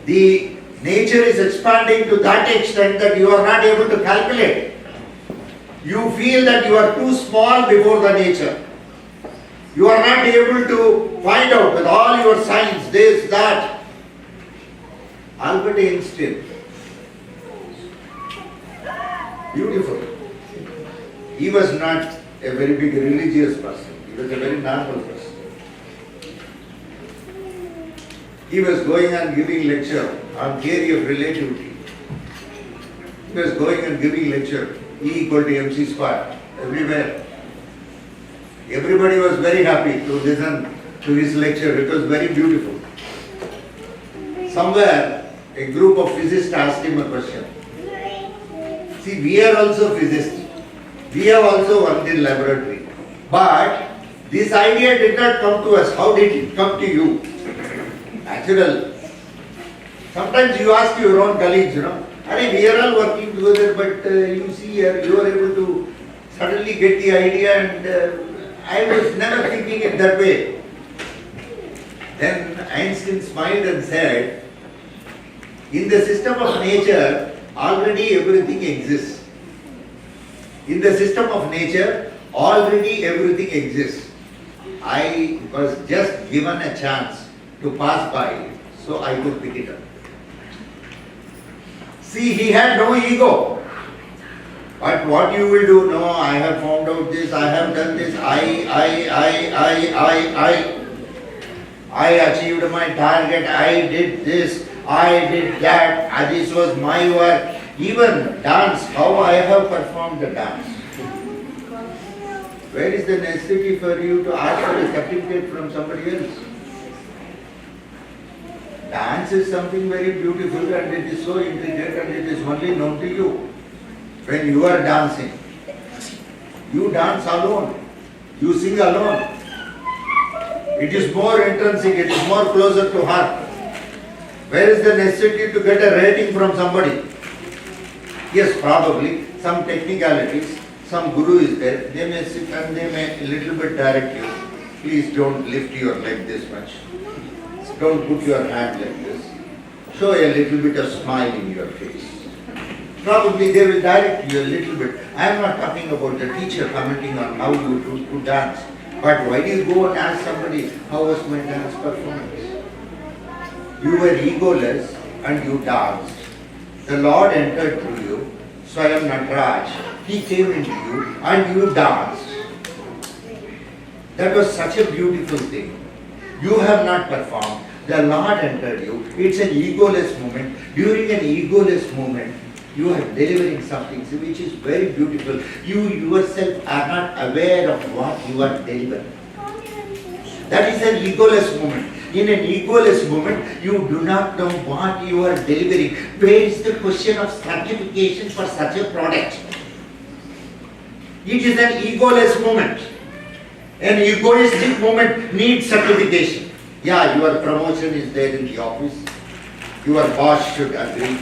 the nature is expanding to that extent that you are not able to calculate. You feel that you are too small before the nature. You are not able to find out with all your science, this, that. Albert Einstein, beautiful. He was not a very big religious person. He was a very normal person. He was going and giving lecture on theory of relativity. He was going and giving lecture, E equal to mc square, everywhere. Everybody was very happy to listen to his lecture. It was very beautiful. Somewhere, a group of physicists asked him a question. See, we are also physicists. We have also worked in laboratory. But this idea did not come to us. How did it come to you? Natural. Sometimes you ask your own colleagues, we are all working together, but you see here, you are able to suddenly get the idea, and I was never thinking it that way. Then Einstein smiled and said, in the system of nature, already everything exists. In the system of nature, already everything exists. I was just given a chance to pass by, so I could pick it up. See, he had no ego. But what you will do, no, I have found out this, I have done this, I achieved my target, I did this, I did that, and this was my work. Even dance, how I have performed the dance. Where is the necessity for you to ask for a certificate from somebody else? Dance is something very beautiful and it is so intricate and it is only known to you. When you are dancing, you dance alone, you sing alone. It is more intrinsic, it is more closer to heart. Where is the necessity to get a rating from somebody? Yes, probably some technicalities, some guru is there, they may sit and they may a little bit direct you. Please don't lift your leg this much. Don't put your hand like this. Show a little bit of smile in your face. Probably they will direct you a little bit. I am not talking about the teacher commenting on how you do to dance. But why do you go and ask somebody, how was my dance performance? You were egoless and you danced. The Lord entered through you, Swayam Nataraj. He came into you and you danced. That was such a beautiful thing. You have not performed. The Lord entered you. It's an egoless moment. During an egoless moment, you are delivering something which is very beautiful. You yourself are not aware of what you are delivering. That is an egoless moment. In an egoless moment, you do not know what you are delivering. Where is the question of certification for such a product? It is an egoless moment. An egoistic moment needs certification. Yeah, your promotion is there in the office. Your boss should agree.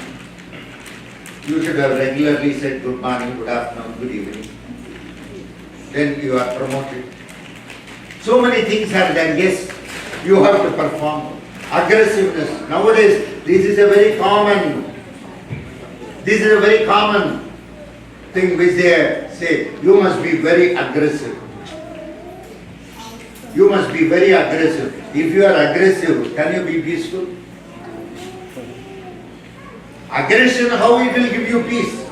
You should have regularly said good morning, good afternoon, good evening. Then you are promoted. So many things are done. Yes, you have to perform. Aggressiveness. Nowadays, this is a very common thing which they say. You must be very aggressive. You must be very aggressive. If you are aggressive, can you be peaceful? Aggression, how it will give you peace?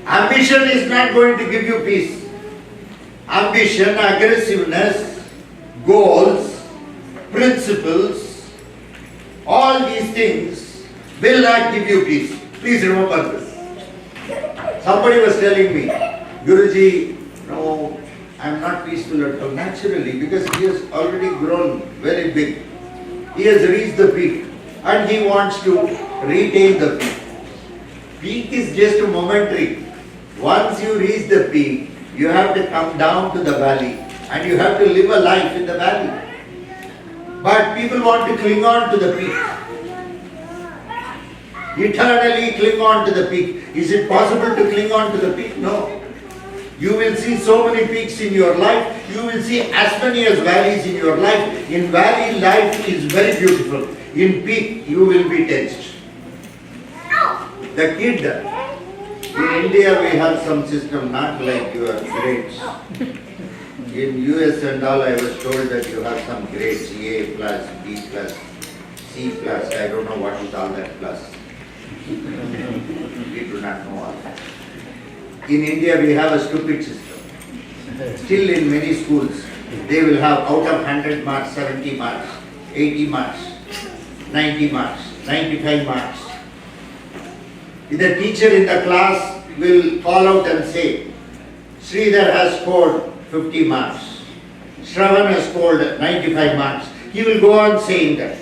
Ambition is not going to give you peace. Ambition, aggressiveness, goals, principles, all these things will not give you peace. Please remember this. Somebody was telling me, Guruji, no, I am not peaceful at all. Naturally, because he has already grown very big. He has reached the peak and he wants to retain the peak. Peak is just momentary. Once you reach the peak, you have to come down to the valley and you have to live a life in the valley. But people want to cling on to the peak. Eternally cling on to the peak. Is it possible to cling on to the peak? No. You will see so many peaks in your life. You will see as many as valleys in your life. In valley, life is very beautiful. In peak, you will be tensed. The kid, in India we have some system not like your grades. In US and all I was told that you have some grades, A plus, B plus, C plus, I don't know what is all that plus. We do not know all that. In India we have a stupid system. Still in many schools, they will have out of 100 marks, 70 marks, 80 marks, 90 marks, 95 marks. The teacher in the class will call out and say, Sridhar has scored 50 marks. Shravan has scored 95 marks. He will go on saying that.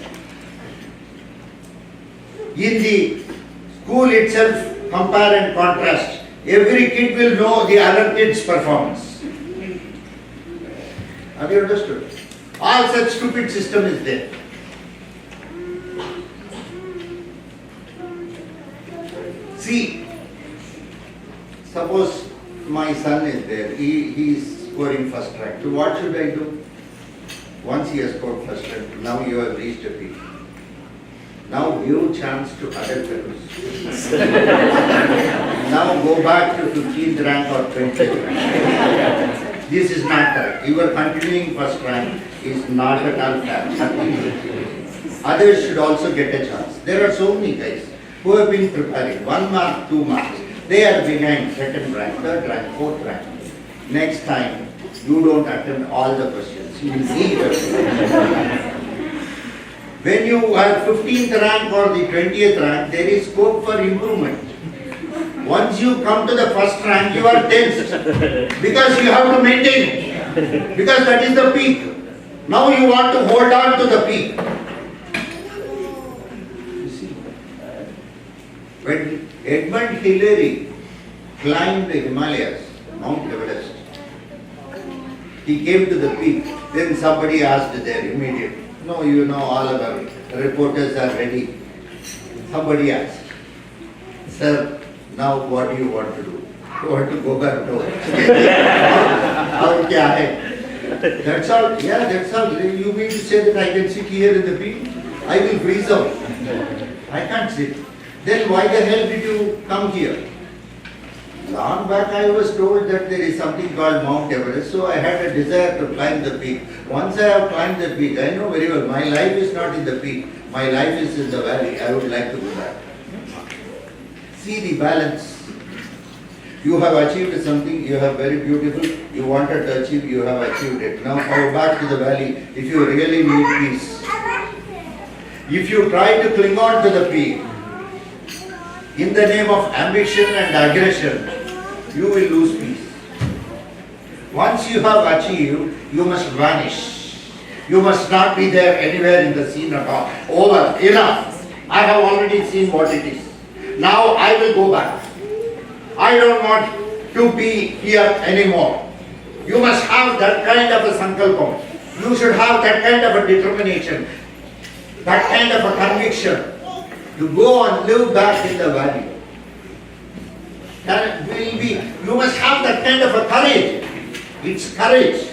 In the school itself, compare and contrast. Every kid will know the other kid's performance. Have you understood? All such stupid system is there. See, suppose my son is there, he is scoring first rank. So what should I do? Once he has scored first rank, now you have reached a peak. Now give chance to other fellows. Now go back to 15th rank or 20th rank. This is not correct. Your continuing first rank is not at all fair. Others should also get a chance. There are so many guys who have been preparing 1 mark, 2 marks. They are behind 2nd rank, 3rd rank, 4th rank. Next time, you don't attempt all the questions. You will see it. When you are 15th rank or the 20th rank, there is scope for improvement. Once you come to the first rank, you are tensed because you have to maintain it. Because that is the peak. Now you want to hold on to the peak. You see, when Edmund Hillary climbed the Himalayas, Mount Everest, he came to the peak. Then somebody asked there immediately, no, you know, all our reporters are ready. Somebody asked, sir, now what do you want to do? You want to go back to Aur kya hai? That's all. Yeah, that's all. You mean to say that I can sit here in the peak? I will freeze out. I can't sit. Then why the hell did you come here? Long back I was told that there is something called Mount Everest, so I had a desire to climb the peak. Once I have climbed the peak, I know very well, my life is not in the peak, my life is in the valley. I would like to go back. See the balance. You have achieved something, you have very beautiful, you wanted to achieve, you have achieved it. Now go back to the valley if you really need peace. If you try to cling on to the peak, in the name of ambition and aggression, you will lose peace. Once you have achieved, you must vanish. You must not be there anywhere in the scene at all. Over, enough. I have already seen what it is. Now I will go back. I don't want to be here anymore. You must have that kind of a sankalpam. You should have that kind of a determination, that kind of a conviction to go and live back in the valley. That will be, you must have that kind of a courage. It's courage.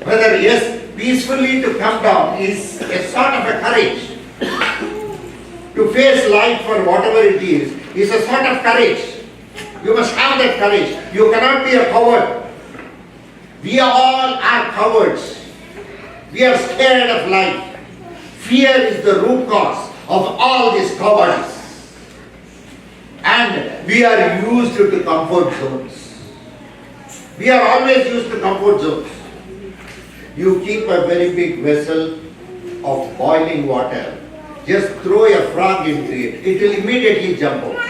Whether yes, peacefully to come down is a sort of a courage. To face life for whatever it is a sort of courage. You must have that courage. You cannot be a coward. We all are cowards. We are scared of life. Fear is the root cause of all this cowardice. And we are used to comfort zones. We are always used to comfort zones. You keep a very big vessel of boiling water. Just throw a frog into it. It will immediately jump out.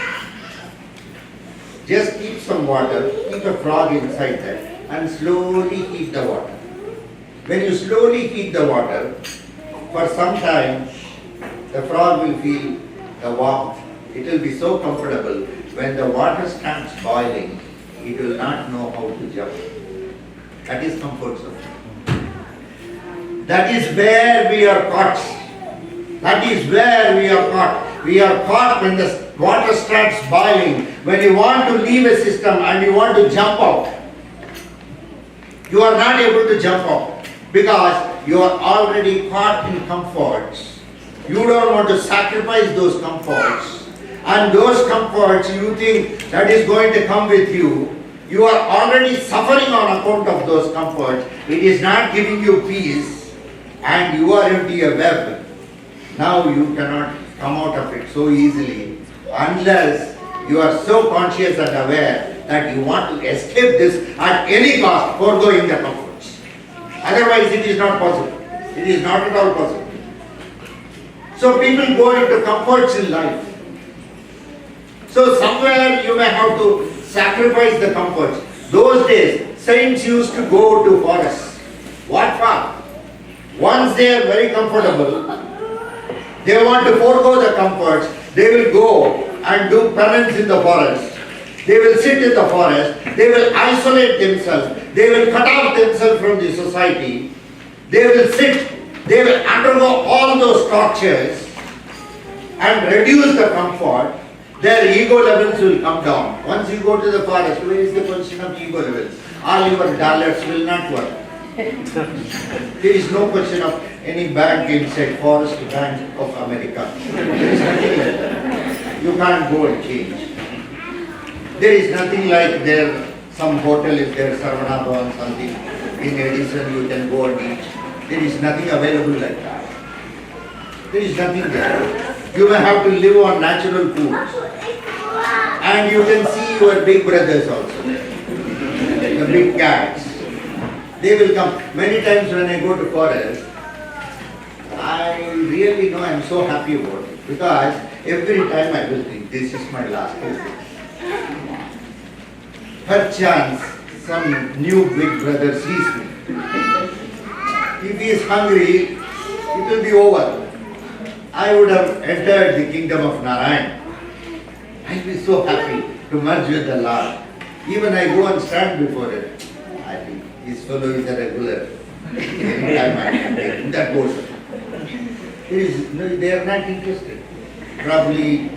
Just keep some water, keep a frog inside that, and slowly heat the water. When you slowly heat the water, for some time, the frog will feel the warmth. It will be so comfortable. When the water starts boiling, it will not know how to jump. That is comfort zone. That is where we are caught. That is where we are caught. We are caught when the water starts boiling. When you want to leave a system and you want to jump out, you are not able to jump out because you are already caught in comforts. You don't want to sacrifice those comforts. And those comforts you think that is going to come with you. You are already suffering on account of those comforts. It is not giving you peace and you are into a web. Now you cannot come out of it so easily unless you are so conscious and aware that you want to escape this at any cost, foregoing the comforts. Otherwise it is not possible. It is not at all possible. So people go into comforts in life. So somewhere you may have to sacrifice the comforts. Those days, saints used to go to forests. What for? Once they are very comfortable, they want to forego the comforts, they will go and do penance in the forest. They will sit in the forest, they will isolate themselves, they will cut off themselves from the society, they will sit, they will undergo all those tortures and reduce the comfort. Their ego levels will come down. Once you go to the forest, where is the position of ego levels? All your dollars will not work. There is no question of any bank inside Forest Bank of America. There is nothing like that. You can't go and change. There is nothing like there, some hotel is there, Sarvana or something. In Edison you can go and eat. There is nothing available like that. There is nothing there. You may have to live on natural food. And you can see your big brothers also. The big cats. They will come. Many times when I go to forest, I really know I'm so happy about it because every time I will think this is my last visit. Perchance some new big brother sees me. If he is hungry, it will be over. I would have entered the kingdom of Narayan. I'll be so happy to merge with the Lord. Even I go and stand before it. I think this fellow is a regular. Anytime I can take him, that goes. No, they are not interested. Probably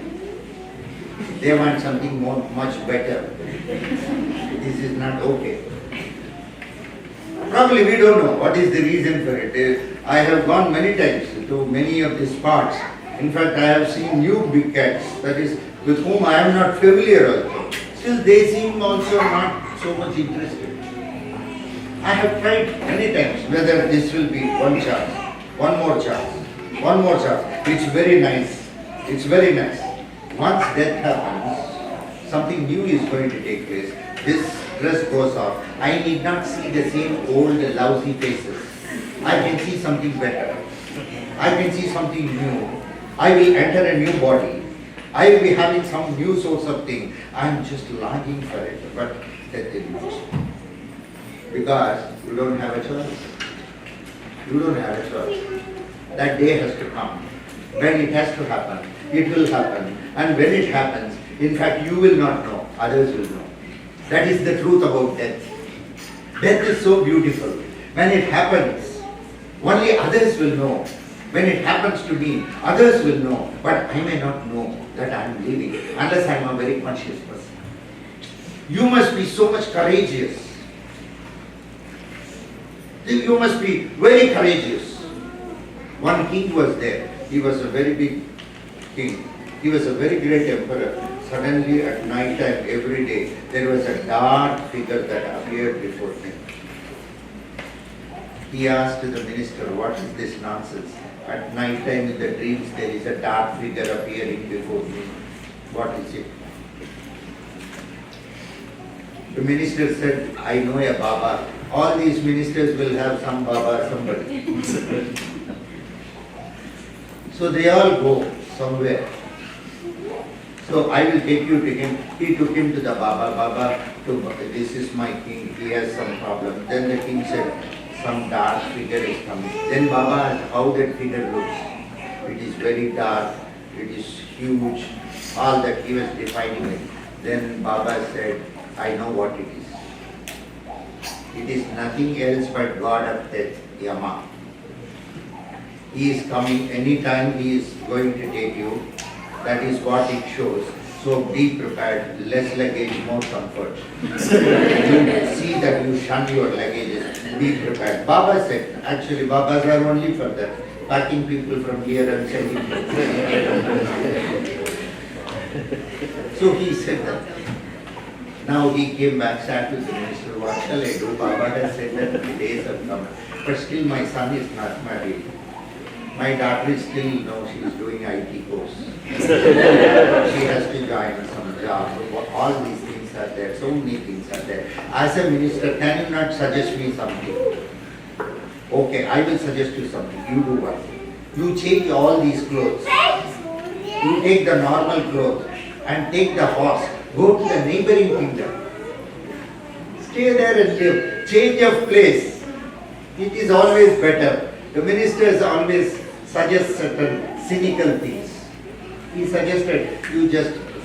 they want something much better. This is not okay. Probably we don't know what is the reason for it. I have gone many times to many of these spots. In fact, I have seen new big cats, that is, with whom I am not familiar also. Still, they seem also not so much interested. I have tried many times whether this will be one chance, one more chance, one more chance. It's very nice. It's very nice. Once death happens, something new is going to take place. This dress goes off. I need not see the same old lousy faces. I can see something better. I can see something new. I will enter a new body. I will be having some new source of thing. I am just longing for it, but death eludes. Because you don't have a choice. You don't have a choice. That day has to come. When it has to happen, it will happen. And when it happens, in fact, you will not know, others will know. That is the truth about death. Death is so beautiful. When it happens, only others will know. When it happens to me, others will know. But I may not know that I am living unless I am a very conscious person. You must be so much courageous. You must be very courageous. One king was there. He was a very big king. He was a very great emperor. Suddenly at night time, every day, there was a dark figure that appeared before him. He asked the minister, what is this nonsense? At night time in the dreams, there is a dark figure appearing before me. What is it? The minister said, I know a Baba. All these ministers will have some Baba, somebody. So they all go somewhere. So I will take you to him. He took him to the Baba. Baba, this is my king. He has some problem. Then the king said, some dark figure is coming. Then Baba asked how that figure looks. It is very dark. It is huge. All that he was defining it. Then Baba said, I know what it is. It is nothing else but God of death, Yama. He is coming anytime he is going to take you. That is what it shows. So be prepared. Less luggage, more comfort. You see that you shun your luggages. Be prepared. Baba said, actually Babas are only for that. Packing people from here and sending people. So he said that. Now he came back, sat with the minister, what shall I do? Baba has said that the days have come. But still my son is not married. My daughter is still, she is doing IT course. She has to join some job. All these things are there. So many things are there. As a minister, can you not suggest me something? Okay, I will suggest you something. You do what? You change all these clothes. You take the normal clothes and take the horse. Go to the neighboring kingdom. Stay there and live. Change of place. It is always better. The ministers always suggest certain cynical things. He suggested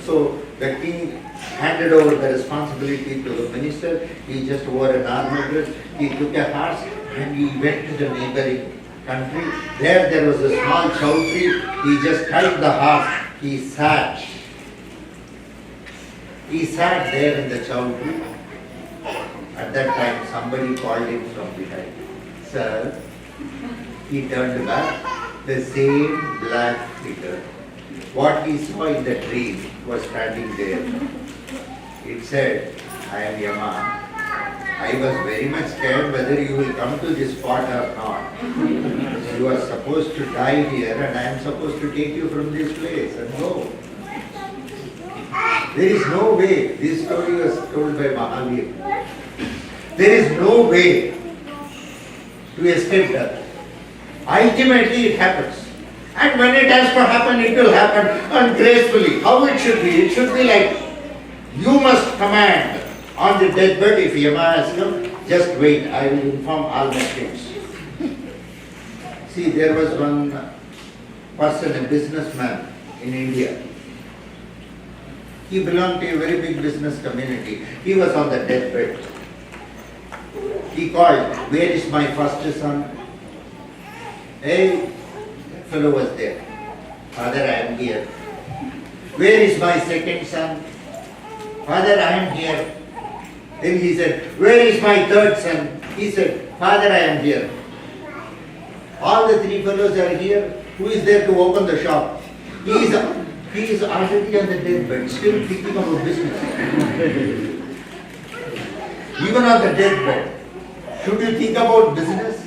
so the king handed over the responsibility to the minister. He just wore a normal dress. He took a horse and he went to the neighboring country. There was a small chowdhury. He just tied the horse. He sat. He sat there in the chowdhury. At that time, somebody called him from behind. Sir, he turned back. The same black figure. What he saw in the dream was standing there. It said, I am Yama. I was very much scared whether you will come to this spot or not. You are supposed to die here and I am supposed to take you from this place and go. There is no way. This story was told by Mahavir. There is no way to escape death. Ultimately it happens. And when it has to happen, it will happen ungracefully. How it should be? It should be like, you must command on the deathbed if Yama asks you, just wait, I will inform all my kids. See, there was one person, a businessman in India. He belonged to a very big business community. He was on the deathbed. He called, where is my first son? Hey, fellow was there. Father, I am here. Where is my second son? Father, I am here. Then he said, where is my third son? He said, Father, I am here. All the three fellows are here. Who is there to open the shop? He is already on the deathbed, still thinking about business. Even on the deathbed, should you think about business?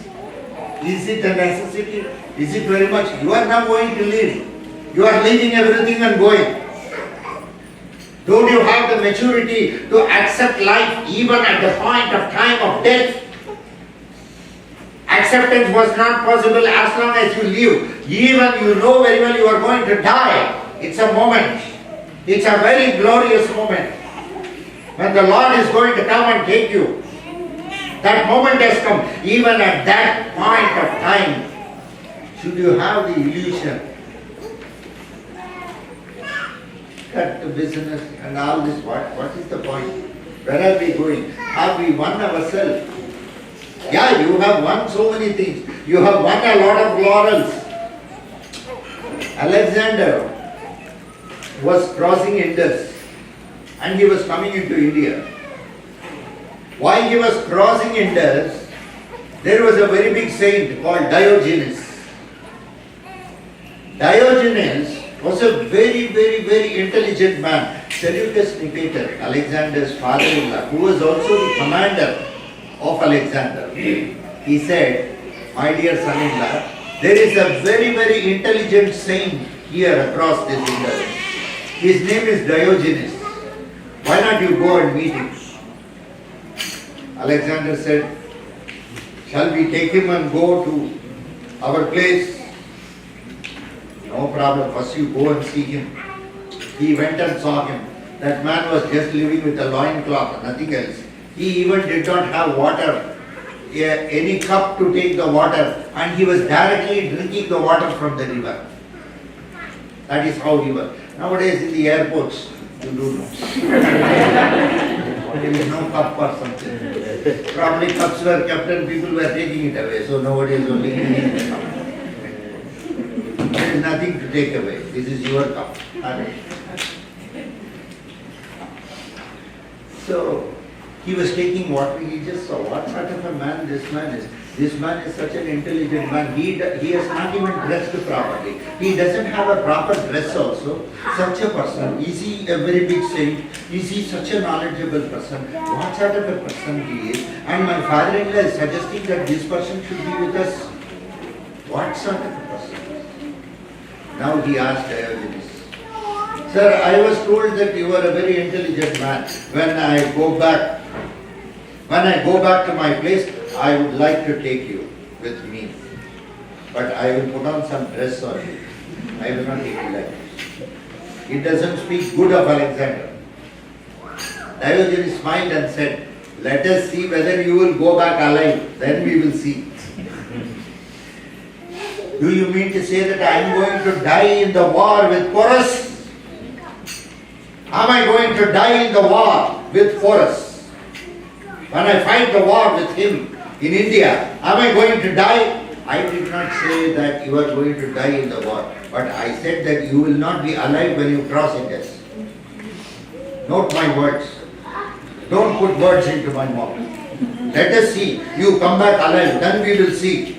Is it a necessity? Is it very much? You are now going to leave. You are leaving everything and going. Don't you have the maturity to accept life even at the point of time of death? Acceptance was not possible as long as you live. Even you know very well you are going to die. It's a moment. It's a very glorious moment. When the Lord is going to come and take you. That moment has come. Even at that point of time, should you have the illusion, cut the business and all this, what is the point? Where are we going? Have we won ourselves? Yeah, you have won so many things. You have won a lot of laurels. Alexander was crossing Indus and he was coming into India. While he was crossing Indus, there was a very big saint called Diogenes. Diogenes was a very, very, very intelligent man. Seleucus Nicator, Alexander's father-in-law, who was also the commander of Alexander. He said, my dear son-in-law, there is a very, very intelligent saint here across this Indus. His name is Diogenes. Why not you go and meet him? Alexander said, shall we take him and go to our place? No problem, first you go and see him. He went and saw him. That man was just living with a loincloth, nothing else. He even did not have water, any cup to take the water, and he was directly drinking the water from the river. That is how he was. Nowadays in the airports, you do know. There is no cup or something. Probably cups were kept and people were taking it away. So nowadays only the cup. There is nothing to take away. This is your cup. So he was taking water. He just saw what sort of a man this man is. This man is such an intelligent man. He has not even dressed properly. He doesn't have a proper dress also. Such a person. Is he a very big saint? Is he such a knowledgeable person? What sort of a person he is? And my father-in-law is suggesting that this person should be with us. What sort of a person? Now he asked Diogenes, sir, I was told that you are a very intelligent man. When I go back to my place, I would like to take you with me. But I will put on some dress on you. I will not take you like this. It doesn't speak good of Alexander. Diogenes smiled and said, let us see whether you will go back alive. Then we will see. Do you mean to say that I am going to die in the war with Porus? Am I going to die in the war with Porus? When I fight the war with him in India, am I going to die? I did not say that you are going to die in the war, but I said that you will not be alive when you cross Indus. Note my words. Don't put words into my mouth. Let us see. You come back alive, then we will see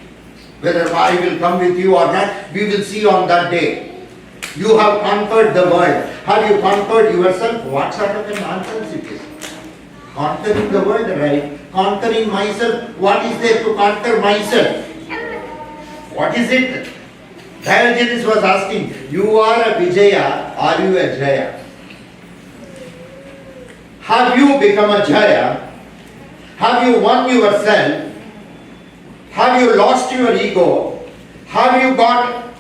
whether I will come with you or not. We will see on that day. You have conquered the world. Have you conquered yourself? What sort of a nonsense it is? Conquering the world, right? Conquering myself. What is there to conquer myself? What is it? Diogenes was asking, you are a Vijaya, are you a Jaya? Have you become a Jaya? Have you won yourself? Have you lost your ego? Have you got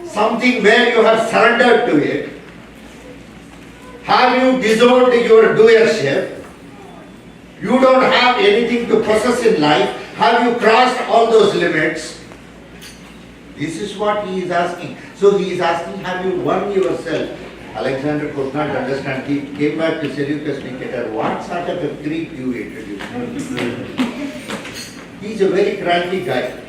something where you have surrendered to it? Have you disowned your doership? You don't have anything to possess in life. Have you crossed all those limits? This is what he is asking. So he is asking, have you won yourself? Alexander could not understand. He came back to Seleucus Nicator. What sort of a Greek you introduced? He is a very cranky guy.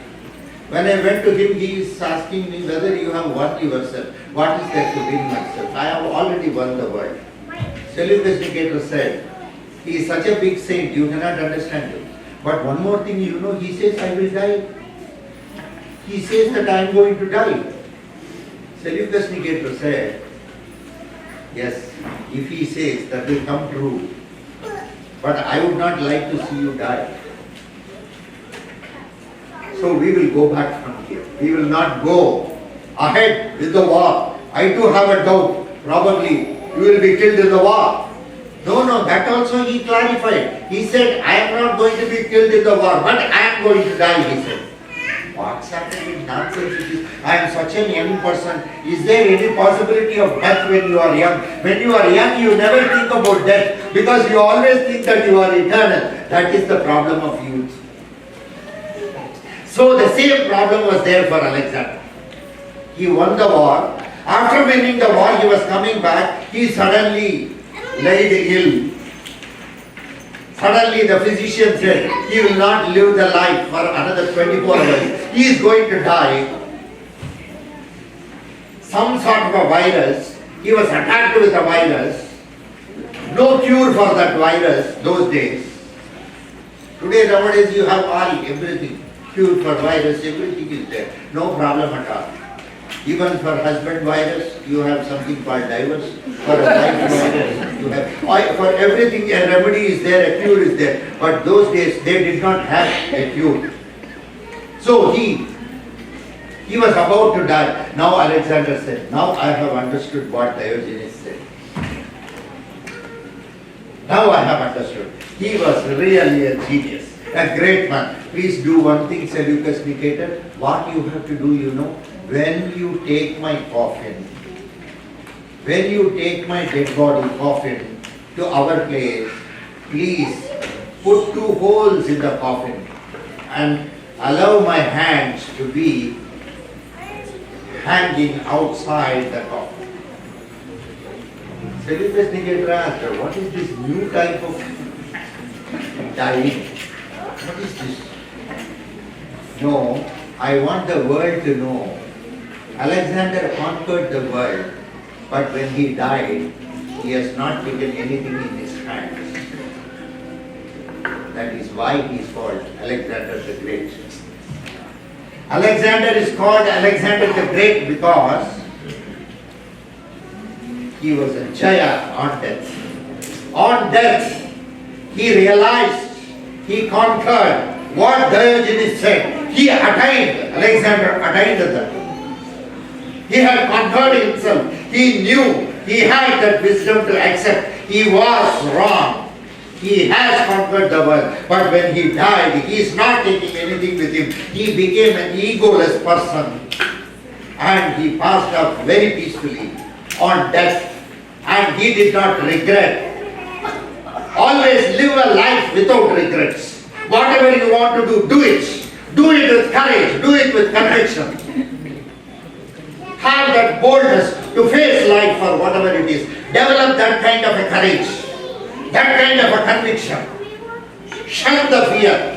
When I went to him, he is asking me whether you have won yourself. What is there to win myself? I have already won the world. Seleucus Nicator said, he is such a big saint, you cannot understand him. But one more thing, you know, he says, I will die. He says that I am going to die. Seleucus Nicator said, yes, if he says that will come true. But I would not like to see you die. So we will go back from here. We will not go ahead with the war. I too have a doubt. Probably you will be killed in the war. No, that also he clarified. He said, I am not going to be killed in the war, but I am going to die, he said. What's happening? Nonsense it is. I am such a young person. Is there any possibility of death when you are young? When you are young, you never think about death because you always think that you are eternal. That is the problem of youth. So the same problem was there for Alexander. He won the war. After winning the war, he was coming back. He suddenly laid ill. Suddenly the physician said, he will not live the life for another 24 hours. He is going to die. Some sort of a virus. He was attacked with a virus. No cure for that virus those days. Today, nowadays, you have all, everything. Cure for virus, everything is there. No problem at all. Even for husband virus, you have something called divorce. For a wife virus, you have. For everything, a remedy is there, a cure is there. But those days, they did not have a cure. So he was about to die. Now Alexander said, now I have understood what Diogenes said. Now I have understood. He was really a genius, a great man. Please do one thing, Seleucus Nicator. What you have to do, you know, when you take my coffin, when you take my dead body coffin to our place, please put 2 holes in the coffin and allow my hands to be hanging outside the coffin. Seleucus Nicator asked, what is this new type of dying? What is this? No, I want the world to know. Alexander conquered the world, but when he died, he has not taken anything in his hands. That is why he is called Alexander the Great. Alexander is called Alexander the Great because he was a Jaya on death. On death, he realized, he conquered what Diogenes said. He attained, Alexander attained that. He had conquered himself. He knew, he had that wisdom to accept. He was wrong. He has conquered the world. But when he died, he is not taking anything with him. He became an egoless person. And he passed up very peacefully on death. And he did not regret. Always live a life without regrets. Whatever you want to do, do it. Do it with courage. Do it with conviction. Have that boldness to face life for whatever it is. Develop that kind of a courage. That kind of a conviction. Shun the fear.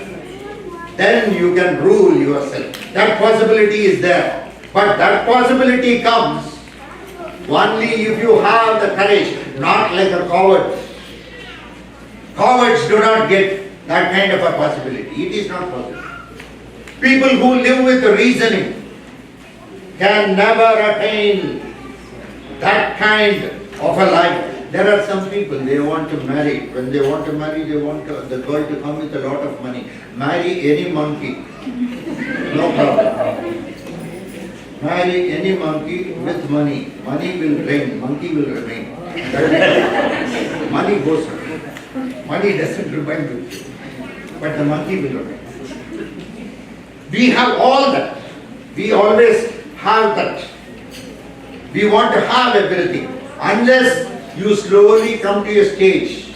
Then you can rule yourself. That possibility is there. But that possibility comes only if you have the courage, not like a coward. Cowards do not get that kind of a possibility. It is not possible. People who live with reasoning can never attain that kind of a life. There are some people, they want to marry. When they want to marry, they want the girl to come with a lot of money. Marry any monkey. No problem. Marry any monkey with money. Money will reign, monkey will remain. Money goes on. Money doesn't remain with you. But the monkey will remain. We have all that. We always have that. We want to have everything. Unless you slowly come to a stage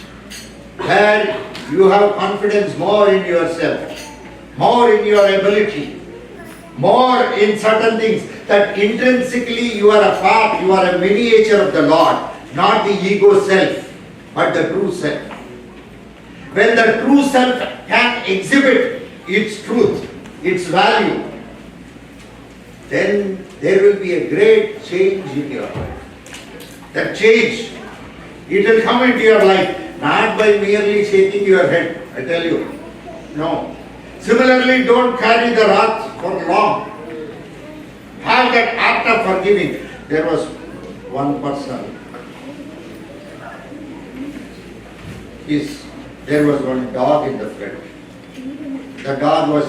where you have confidence more in yourself, more in your ability, more in certain things, that intrinsically you are a part, you are a miniature of the Lord, not the ego self, but the true self. When the true self can exhibit its truth, its value, then there will be a great change in your life. That change, it will come into your life, not by merely shaking your head, I tell you. No. Similarly, don't carry the wrath for long. Have that act of forgiving. There was one person. There was one dog in the front. The dog was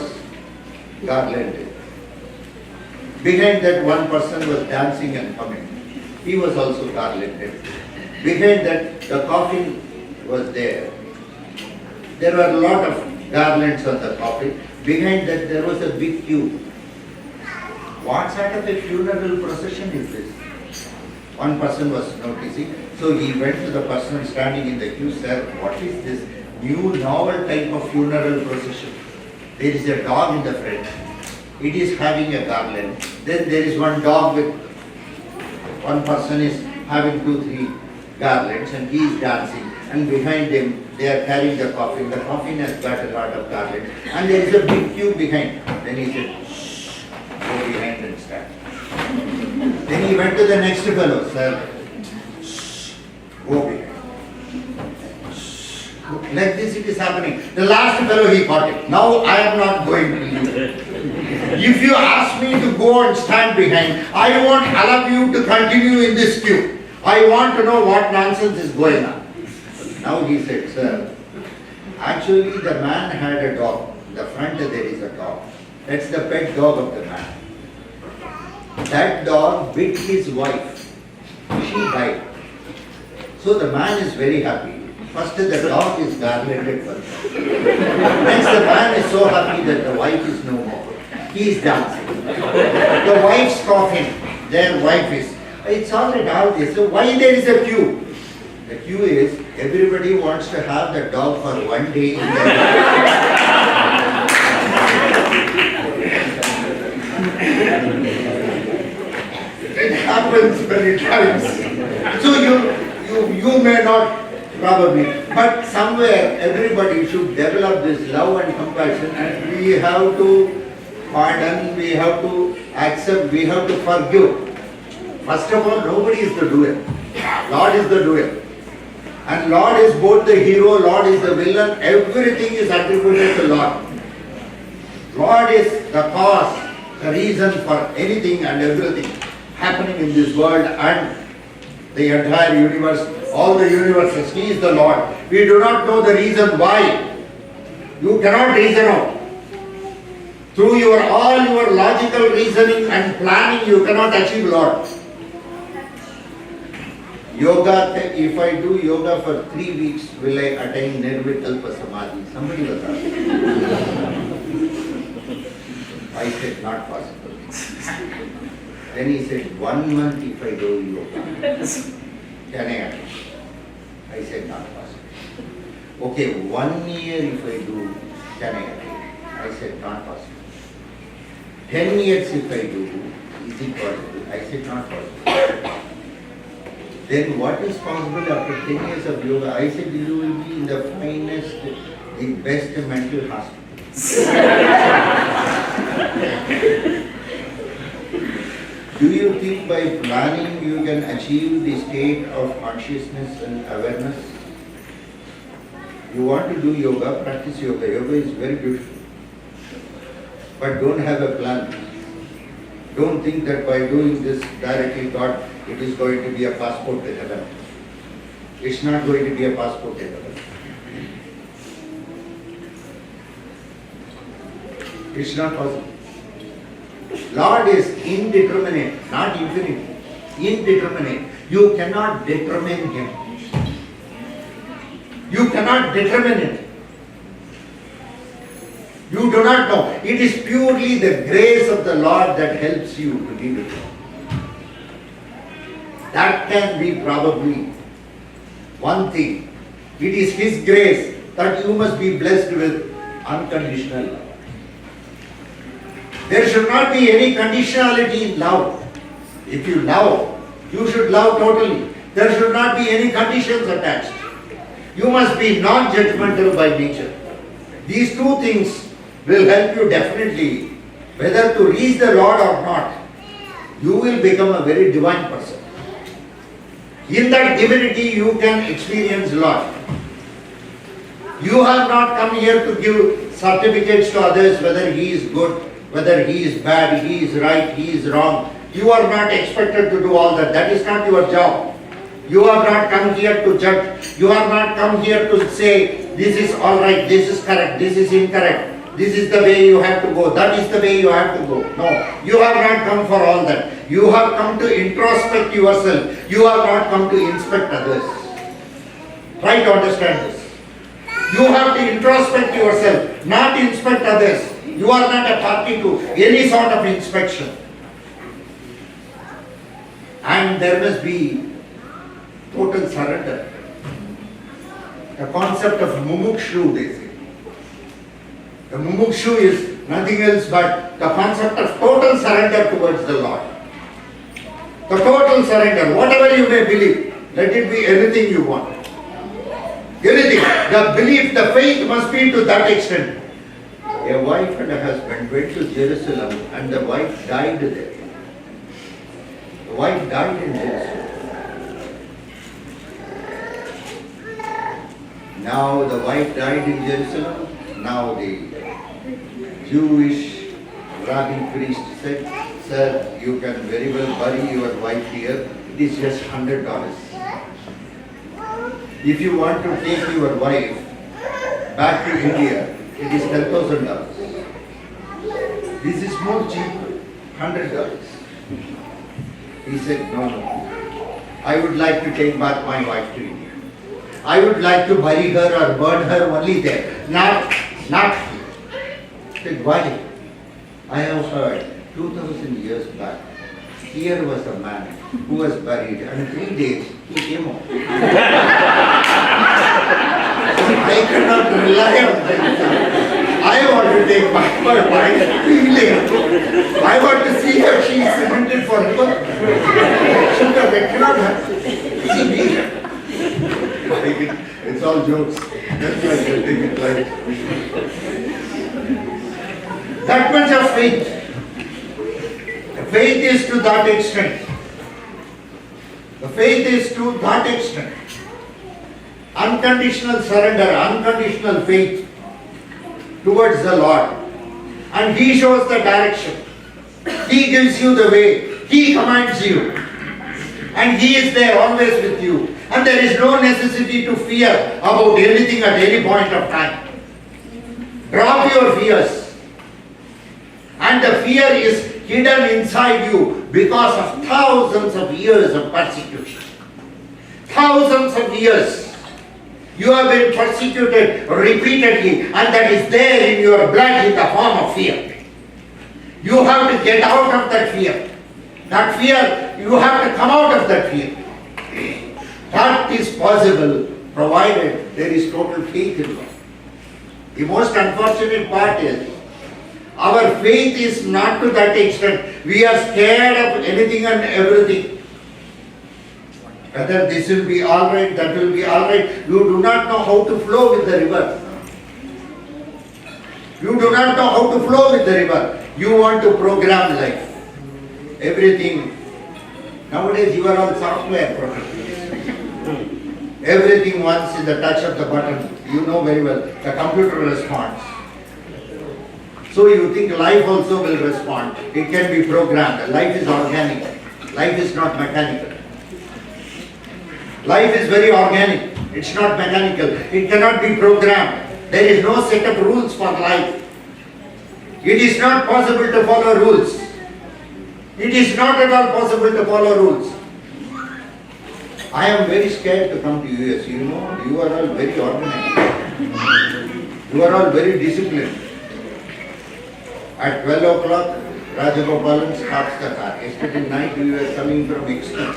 garlanded. Behind that, one person was dancing and humming. He was also garlanded. Behind that, the coffin was there. There were a lot of garlands on the coffin. Behind that, there was a big queue. What sort of a funeral procession is this? One person was noticing. So he went to the person standing in the queue, sir, what is this new novel type of funeral procession? There is a dog in the front. It is having a garland. Then there is one dog with, one person is having 2-3 garlands and he is dancing. And behind him, they are carrying the coffin. The coffin has got a lot of garlands. And there is a big queue behind. Then he said, shh, go behind and stand. Then he went to the next fellow, sir, shh, go behind. Shh. Like this it is happening. The last fellow he got it. Now I am not going to leave. If you ask me to go and stand behind, I won't allow you to continue in this queue. I want to know what nonsense is going on. Now he said, sir, actually the man had a dog. In the front there is a dog. That's the pet dog of the man. That dog bit his wife. She died. So the man is very happy. First the dog is garlanded first. Next the man is so happy that the wife is no more. He is dancing. The wife's coffin, their wife is. It's already all this. So why there is a queue? The queue is everybody wants to have the dog for one day in their life. It happens many times. So you may not probably, but somewhere everybody should develop this love and compassion, and we have to pardon, we have to accept, we have to forgive. First of all, nobody is the doer. Lord is the doer. And Lord is both the hero, Lord is the villain, everything is attributed to Lord. Lord is the cause, the reason for anything and everything happening in this world and the entire universe, all the universes. He is the Lord. We do not know the reason why. You cannot reason out. Through all your logical reasoning and planning, you cannot achieve Lord. Yoga, if I do yoga for 3 weeks, will I attain Nirvikalpa Samadhi? Somebody was asking. I said, not possible. Then he said, 1 month if I do yoga, can I attain? I said, not possible. Okay, 1 year if I do, can I attain? I said, not possible. 10 years if I do, is it possible? I said, not possible. Then what is possible after 10 years of yoga? I said, you will be in the finest, the best mental hospital. Do you think by planning you can achieve the state of consciousness and awareness? You want to do yoga, practice yoga. Yoga is very beautiful. But don't have a plan. Don't think that by doing this directly God, it is going to be a passport to heaven. It's not going to be a passport to heaven. It's not possible. Lord is indeterminate, not infinite. Indeterminate. You cannot determine Him. You cannot determine it. You do not know. It is purely the grace of the Lord that helps you to be with Him. That can be probably one thing. It is His grace that you must be blessed with unconditional love. There should not be any conditionality in love. If you love, you should love totally. There should not be any conditions attached. You must be non-judgmental by nature. These two things will help you definitely, whether to reach the Lord or not. You will become a very divine person. In that divinity you can experience Lord. You have not come here to give certificates to others whether he is good, whether he is bad, he is right, he is wrong. You are not expected to do all that. That is not your job. You have not come here to judge. You have not come here to say, this is all right, this is correct, this is incorrect. This is the way you have to go. That is the way you have to go. No, you have not come for all that. You have come to introspect yourself. You have not come to inspect others. Try to understand this. You have to introspect yourself, not inspect others. You are not a party to any sort of inspection. And there must be total surrender. The concept of mumukshu, they say. The mumukshu is nothing else but the concept of total surrender towards the Lord. The total surrender, whatever you may believe, let it be anything you want. Anything. The belief, the faith must be to that extent. A wife and a husband went to Jerusalem and the wife died there. The wife died in Jerusalem. Now the wife died in Jerusalem. Now the Jewish rabbi priest said, sir, you can very well bury your wife here. It is just $100. If you want to take your wife back to India, it is $10,000. This is more cheap, $100. He said, no. I would like to take back my wife to India. I would like to bury her or burn her only there, not here. He said, why? I have heard 2000 years back, here was a man who was buried and 3 days he came home. I cannot rely on that. I want to take back my wife feeling. I want to see her, she is cemented forever. That cannot happen. See me. It's all jokes. That's why I take it light. That much of faith. The faith is to that extent. The faith is to that extent. Unconditional surrender, unconditional faith towards the Lord. And He shows the direction. He gives you the way. He commands you. And He is there always with you. And there is no necessity to fear about anything at any point of time. Drop your fears. And the fear is hidden inside you because of thousands of years of persecution. Thousands of years. You have been persecuted repeatedly, and that is there in your blood in the form of fear. You have to get out of that fear. That fear, you have to come out of that fear. That is possible provided there is total faith in God. The most unfortunate part is our faith is not to that extent. We are scared of anything and everything. Whether this will be all right, that will be all right. You do not know how to flow with the river. You do not know how to flow with the river. You want to program life. Everything. Nowadays you are all software programmers. Everything once in the touch of the button. You know very well. The computer responds. So you think life also will respond. It can be programmed. Life is organic. Life is not mechanical. Life is very organic. It's not mechanical. It cannot be programmed. There is no set of rules for life. It is not possible to follow rules. It is not at all possible to follow rules. I am very scared to come to US. You know, you are all very organized. You are all very disciplined. At 12 o'clock, Rajagopalan stops the car. Yesterday night we were coming from Exton.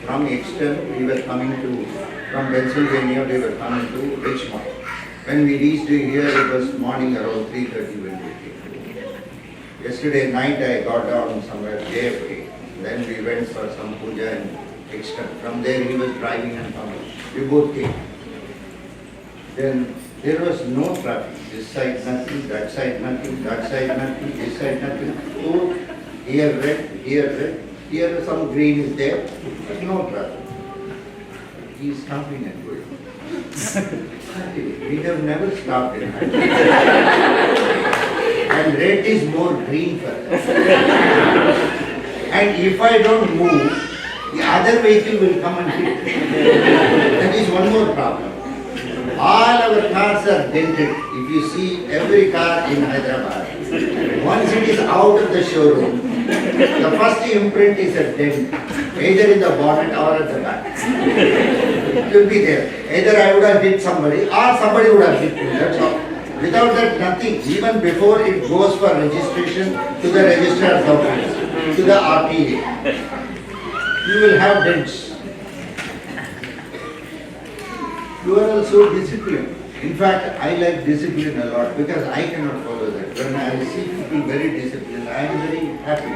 From Exton we were coming to, from Pennsylvania we were coming to Richmond. When we reached here it was morning around 3:30 when we came. Yesterday night I got down somewhere JFK. Then we went for some puja in Exton. From there he was driving and coming. We both came. Then there was no traffic. This side nothing, that side nothing, that side nothing, this side nothing. So here red, here some green is there, but no traffic. He is stopping and going. We have never stopped in Hyderabad. And red is more green for us. And if I don't move, the other vehicle will come and hit. That is one more problem. All our cars are dented. If you see every car in Hyderabad, once it is out of the showroom, the first imprint is a dent, either in the bonnet or at the back. It will be there. Either I would have hit somebody or somebody would have hit me. That's all. Without that, nothing. Even before it goes for registration to the registrar's office, to the RTA, you will have dents. You are also disciplined. In fact, I like discipline a lot because I cannot follow that. When I see people very disciplined, I am very happy.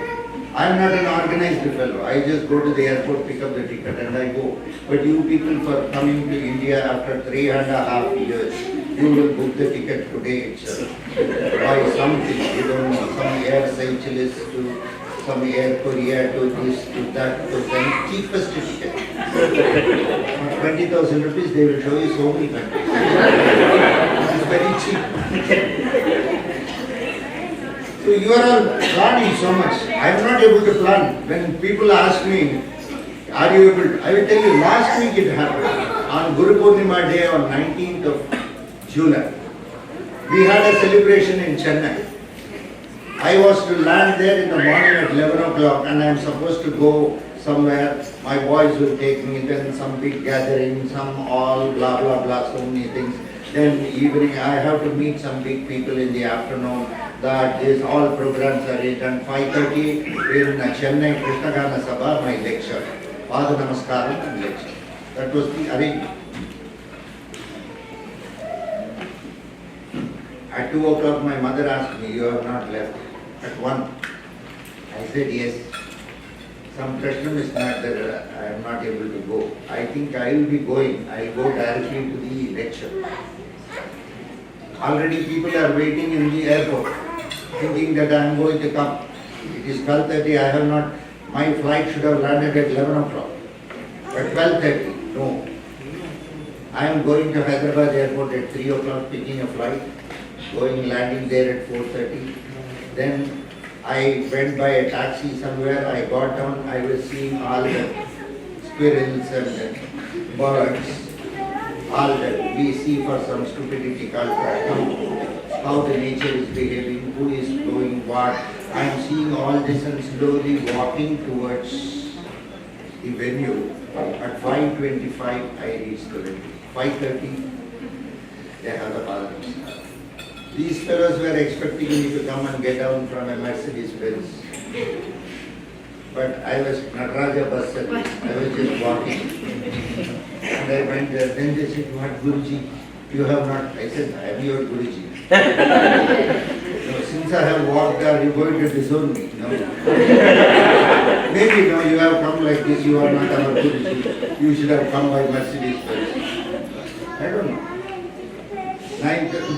I am not an organized fellow. I just go to the airport, pick up the ticket and I go. But you people for coming to India after 3.5 years, you will book the ticket today itself. Buy something, you don't know, some Air Seychelles to some Air Korea to this, to that, to the cheapest ticket. For 20,000 rupees, they will show you so many countries. It is very cheap. So you are all planning so much. I am not able to plan. When people ask me, are you able to? I will tell you, last week it happened. On Guru Purnima day on 19th of July, we had a celebration in Chennai. I was to land there in the morning at 11 o'clock and I am supposed to go somewhere. My boys will take me, then some big gathering, some all blah blah blah, so many things. Then evening I have to meet some big people in the afternoon. That is all programs are done. 5:30 in Chennai Krishnagana Sabha, my lecture. Pada Namaskaram and lecture. That was the arrangement. At 2 o'clock my mother asked me, you have not left. At 1, I said yes. Some question is not that I am not able to go. I think I will be going. I will go directly to the lecture. Already people are waiting in the airport, thinking that I am going to come. It is 12:30. I have not. My flight should have landed at 11 o'clock. But 12:30, no. I am going to Hyderabad airport at 3 o'clock, picking a flight, going landing there at 4:30. Then I went by a taxi somewhere. I got down. I was seeing all the squirrels and birds. All that we see for some stupidity called how the nature is behaving, who is doing what. I am seeing all this and slowly walking towards the venue. At 5:25 I reached the venue. 5:30 they have the parliament. These fellows were expecting me to come and get down from a Mercedes Benz. But I was Nataraja bus service. I was just walking. And I went there. Then they said, what Guruji? You have not. I said, I am your Guruji. No, since I have walked, are you going to disown me? No. Maybe no, you have come like this, you are not our Guruji. You should have come by Mercedes Benz. I don't know.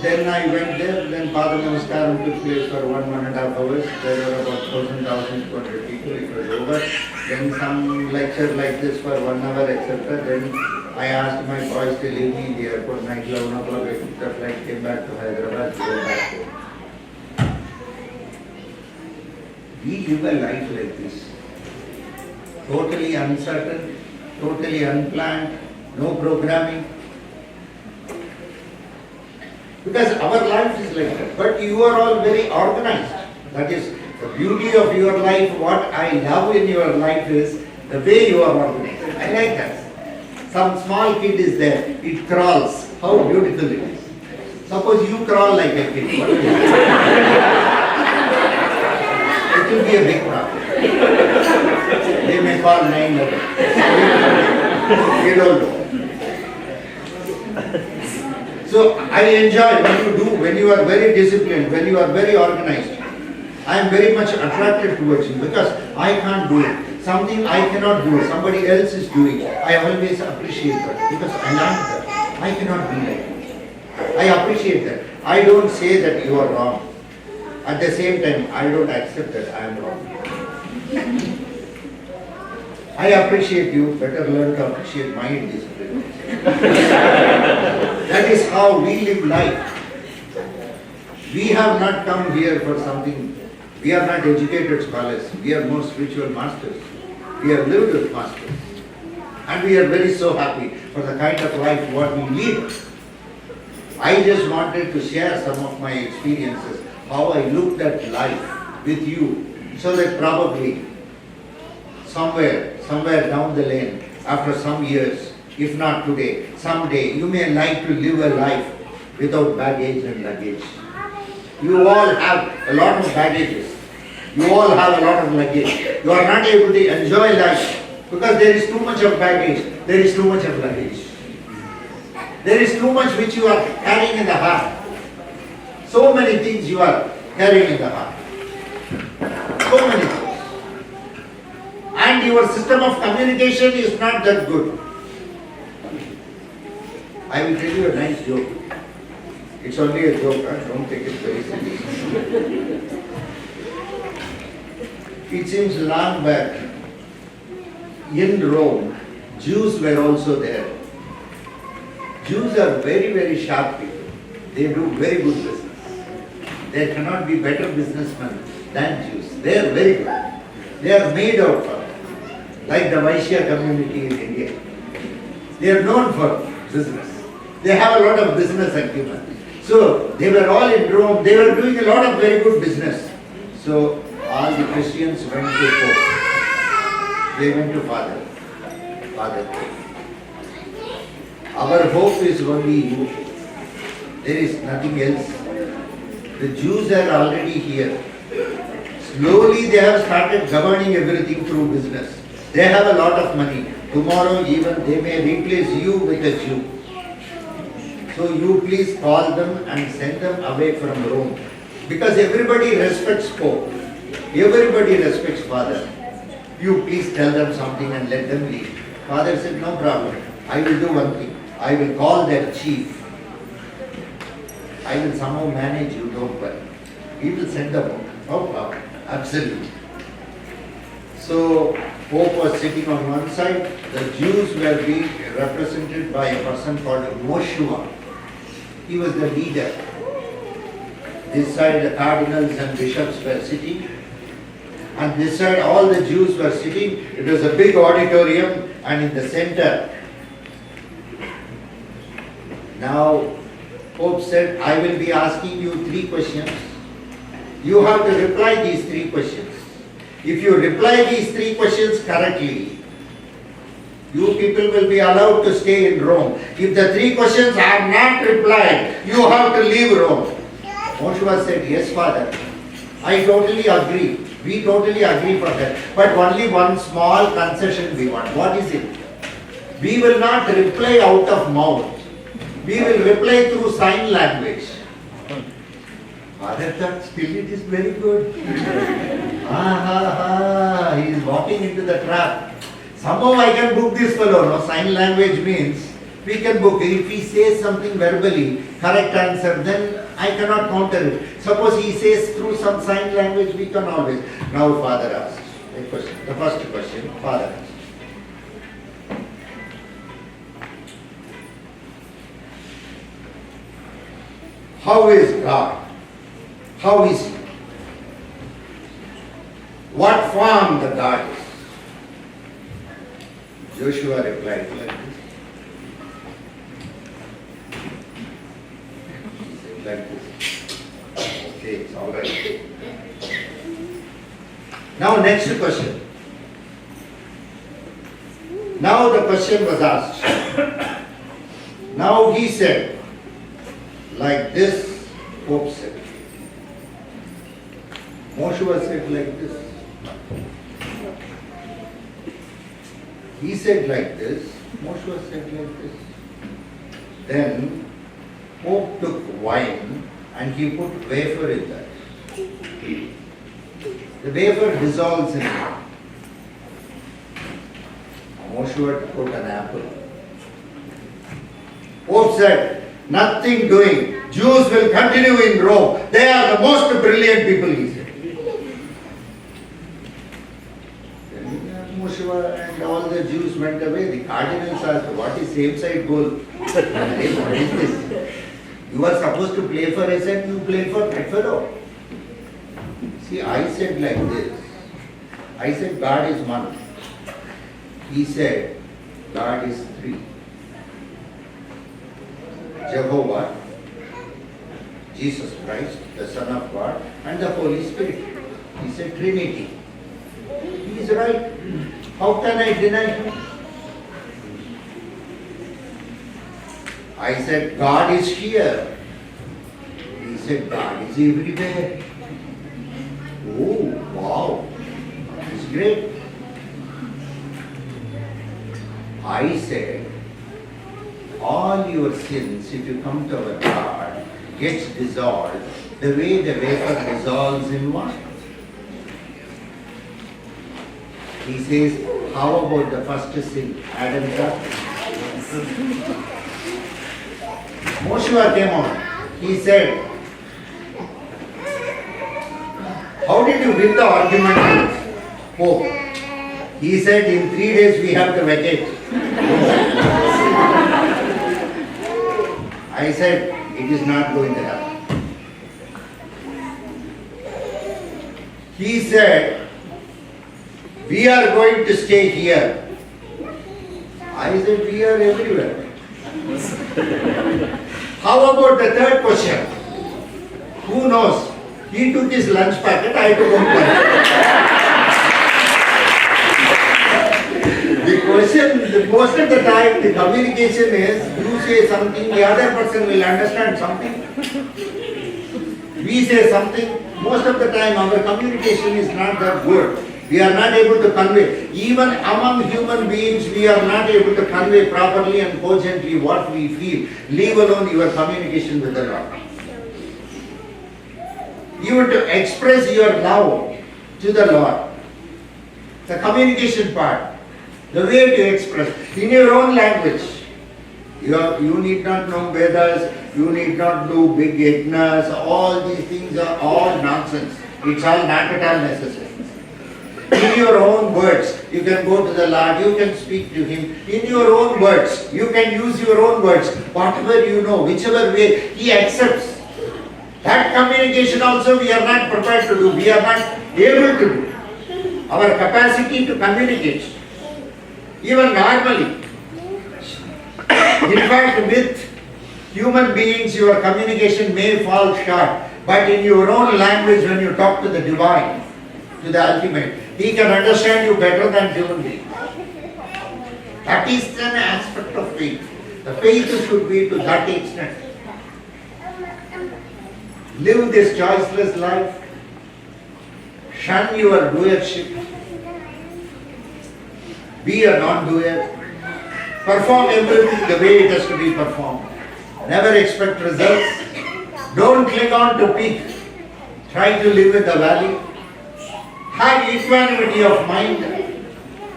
Then I went there, then Pada Namaskaram took place for 1.5 hours. There were about 1,200 people, it was over. Then some lecture like this for 1 hour, etc. Then I asked my boys to leave me in the airport, night 11 o'clock, I took the flight, came back to Hyderabad, go back home. We live a life like this. Totally uncertain, totally unplanned, no programming. Because our life is like that. But you are all very organized. That is the beauty of your life. What I love in your life is the way you are organized. I like that. Some small kid is there. It crawls. How beautiful it is. Suppose you crawl like a kid. What will you do? It will be a big problem. They may call 911. We don't know. So I enjoy when you are very disciplined, when you are very organized. I am very much attracted towards you because I can't do it. Something I cannot do, somebody else is doing. I always appreciate that because I learned that. I cannot be like that. I appreciate that. I don't say that you are wrong. At the same time, I don't accept that I am wrong. I appreciate you, better learn to appreciate my discipline. That is how we live life. We have not come here for something. We are not educated scholars. We are more spiritual masters. We have lived with masters. And we are very so happy for the kind of life what we lead. I just wanted to share some of my experiences, how I looked at life with you, so that probably somewhere down the lane, after some years, if not today, someday, you may like to live a life without baggage and luggage. You all have a lot of baggages. You all have a lot of luggage. You are not able to enjoy life because there is too much of baggage, there is too much of luggage. There is too much which you are carrying in the heart. So many things you are carrying in the heart. So many things. And your system of communication is not that good. I will tell you a nice joke. It's only a joke, don't take it very seriously. It seems long back, in Rome, Jews were also there. Jews are very, very sharp people. They do very good business. There cannot be better businessmen than Jews. They are very good. They are made out for, like the Vaishya community in India. They are known for business. They have a lot of business acumen. So they were all in Rome. They were doing a lot of very good business. So all the Christians went to Pope. They went to Father. Father, our hope is only you. There is nothing else. The Jews are already here. Slowly they have started governing everything through business. They have a lot of money. Tomorrow even they may replace you with a Jew. So you please call them and send them away from Rome. Because everybody respects Pope. Everybody respects Father. You please tell them something and let them leave. Father said, no problem. I will do one thing. I will call their chief. I will somehow manage you, don't worry. He will send them out. No problem. Absolutely. So Pope was sitting on one side. The Jews were being represented by a person called Moshua. He was the leader. This side the cardinals and bishops were sitting. And this side all the Jews were sitting. It was a big auditorium and in the center. Now Pope said, I will be asking you 3 questions. You have to reply these 3 questions. If you reply these 3 questions correctly, you people will be allowed to stay in Rome. If the 3 questions are not replied, you have to leave Rome. Moshua said, yes, Father. I totally agree. We totally agree for that. But only one small concession we want. What is it? We will not reply out of mouth. We will reply through sign language. Father thought, still it is very good. He is walking into the trap. Somehow I can book this fellow. No, sign language means we can book. If he says something verbally, correct answer, then I cannot counter it. Suppose he says through some sign language, we can always. Now Father asks a question. The first question, Father asks. How is God? How is He? What form the God is? Joshua replied like this. He said like this. Okay, it's all right. Now next question. Now the question was asked. Now he said, like this, Pope said. Moshe said like this. He said like this, Moshe said like this. Then Pope took wine and he put wafer in that. The wafer dissolves in it. Moshe put an apple. Pope said, nothing doing. Jews will continue in Rome. They are the most brilliant people, he said. Then Moshe and all the Jews went away. The cardinals asked, what is same-side goal? What is this? You are supposed to play for us and you play for that fellow. See, I said like this. I said God is one. He said God is three. Jehovah, Jesus Christ, the Son of God, and the Holy Spirit. He said Trinity. He is right. How can I deny him? I said God is here. He said God is everywhere. Oh, wow. It's great. I said, all your sins, if you come to our God, gets dissolved the way the wafer dissolves in water. He says, how about the first sin, Adam's apple? Moshe came on. He said, how did you win the argument with Pope? He said, in 3 days we have to vacate. I said, it is not going to happen. He said, we are going to stay here. I said, we are everywhere. How about the third question? Who knows? He took his lunch packet, I took home lunch. The question, most of the time, the communication is, you say something, the other person will understand something. We say something, most of the time our communication is not that good. We are not able to convey. Even among human beings, we are not able to convey properly and cogently what we feel, leave alone your communication with the Lord. Even to express your love to the Lord. The communication part, the way to express in your own language. You need not know Vedas, you need not do big yajnas, all these things are all nonsense. It's all not at all necessary. In your own words, you can go to the Lord, you can speak to Him. In your own words, you can use your own words. Whatever you know, whichever way He accepts. That communication also we are not prepared to do. We are not able to do. Our capacity to communicate, even normally. In fact, with human beings, your communication may fall short. But in your own language, when you talk to the divine, to the ultimate, He can understand you better than human beings. That is an aspect of faith. The faith should be to that extent. Live this choiceless life. Shun your doership. Be a non-doer. Perform everything the way it has to be performed. Never expect results. Don't cling on to peak. Try to live in the valley. Have equanimity of mind.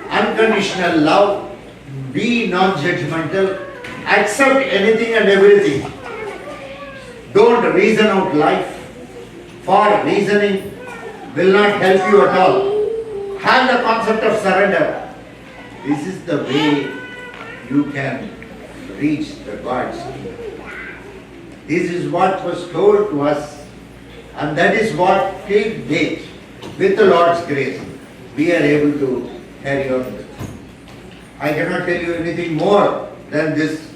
Unconditional love. Be non-judgmental. Accept anything and everything. Don't reason out life. For reasoning will not help you at all. Have the concept of surrender. This is the way you can reach the God's kingdom. This is what was told to us, and that is what till date, with the Lord's grace, we are able to carry on with. I cannot tell you anything more than this.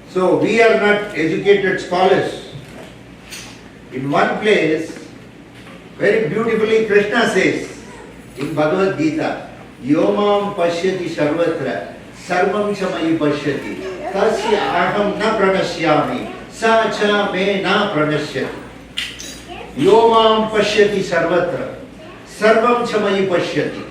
So we are not educated scholars. In one place, very beautifully Krishna says in Bhagavad Gita, Yomam pashyati sarvatra sarvam chamayi pashyati tasya aham na pranashyami sa cha me na pranashyati. Yo mam pashyati sarvatra. Sarvam cha mayi pashyati.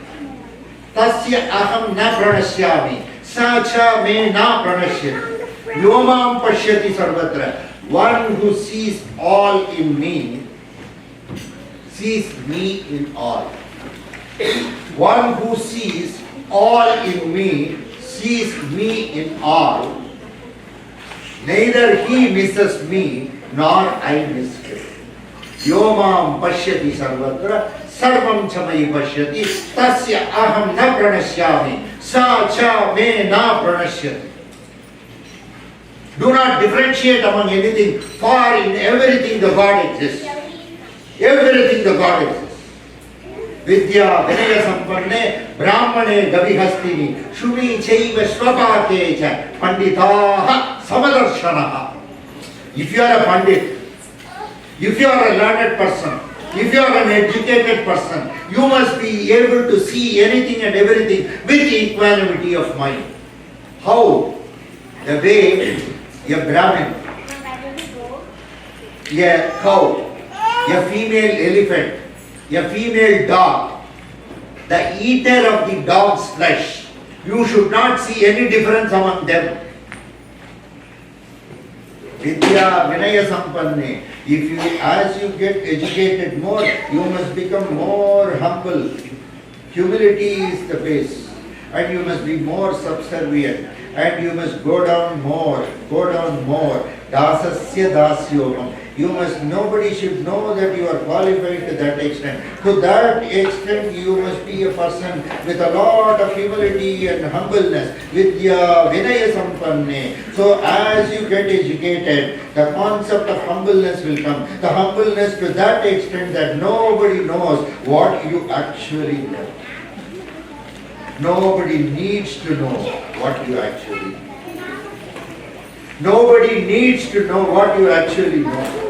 Tasya aham na pranashyami. Sa cha me na pranashyati. Yo mam pashyati sarvatra. One who sees all in me, sees me in all. One who sees all in me, sees me in all. Neither he misses me, nor I miss him. Yo mam pashyati sarvatra, sarvam chamayi pashyati, tasya aham na pranashyami, sa cha me na pranashyati. Do not differentiate among anything, for in everything the God exists. Everything the God exists. Vidya vinaya sampanne brahmane gavihastini shumi chaiva swapake cha panditaha samadarshanaha. If you are a pandit, if you are a learned person, if you are an educated person, you must be able to see anything and everything with equanimity of mind. How? The way a Brahmin, a cow, a female elephant, a female dog, the eater of the dog's flesh, you should not see any difference among them. Vidya vinaya sampanne. If you, as you get educated more, you must become more humble. Humility is the base, and you must be more subservient, and you must go down more, go down more. Dasasya dasyogam. You must, nobody should know that you are qualified to that extent. To that extent, you must be a person with a lot of humility and humbleness. Vidya vinaya sampanne. So as you get educated, the concept of humbleness will come. The humbleness to that extent that nobody knows what you actually know. Nobody needs to know what you actually know. Nobody needs to know what you actually know.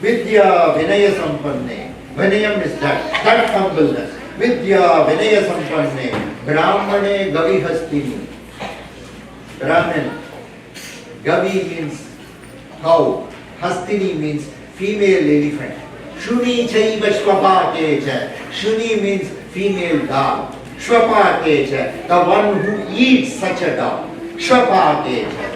Vidya vinaya sampanne. Vinayam is that humbleness. Vidya vinaya sampanne. Brahmane gavihastini. Brahman. Gavi means cow. Hastini means female elephant. Shuni chaiva swapake cha. Shuni means female dog. Swapake cha. The one who eats such a dog. Swapake cha.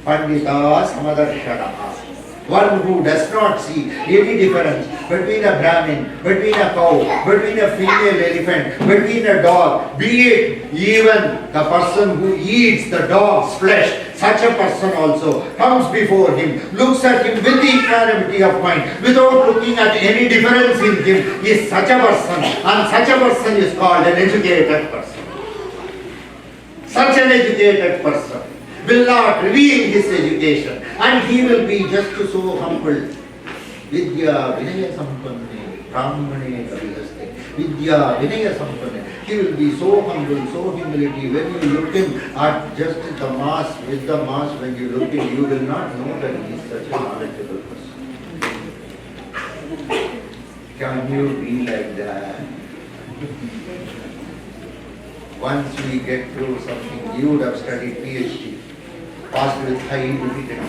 Pandita samadarshanaha. One who does not see any difference between a Brahmin, between a cow, between a female elephant, between a dog, be it even the person who eats the dog's flesh, such a person also comes before him, looks at him with equanimity of mind, without looking at any difference in him, is such a person, and such a person is called an educated person. Such an educated person will not reveal his education, and he will be just so humble. Vidya vinaya sampanne, brahmane kavihaste. Vidya vinaya sampanne. He will be so humble, so humility. When you look him at just the mass, with the mass, when you look him, you will not know that he is such a knowledgeable person. Can you be like that? Once we get through something, you would have studied PhD. Passed with high difficulty.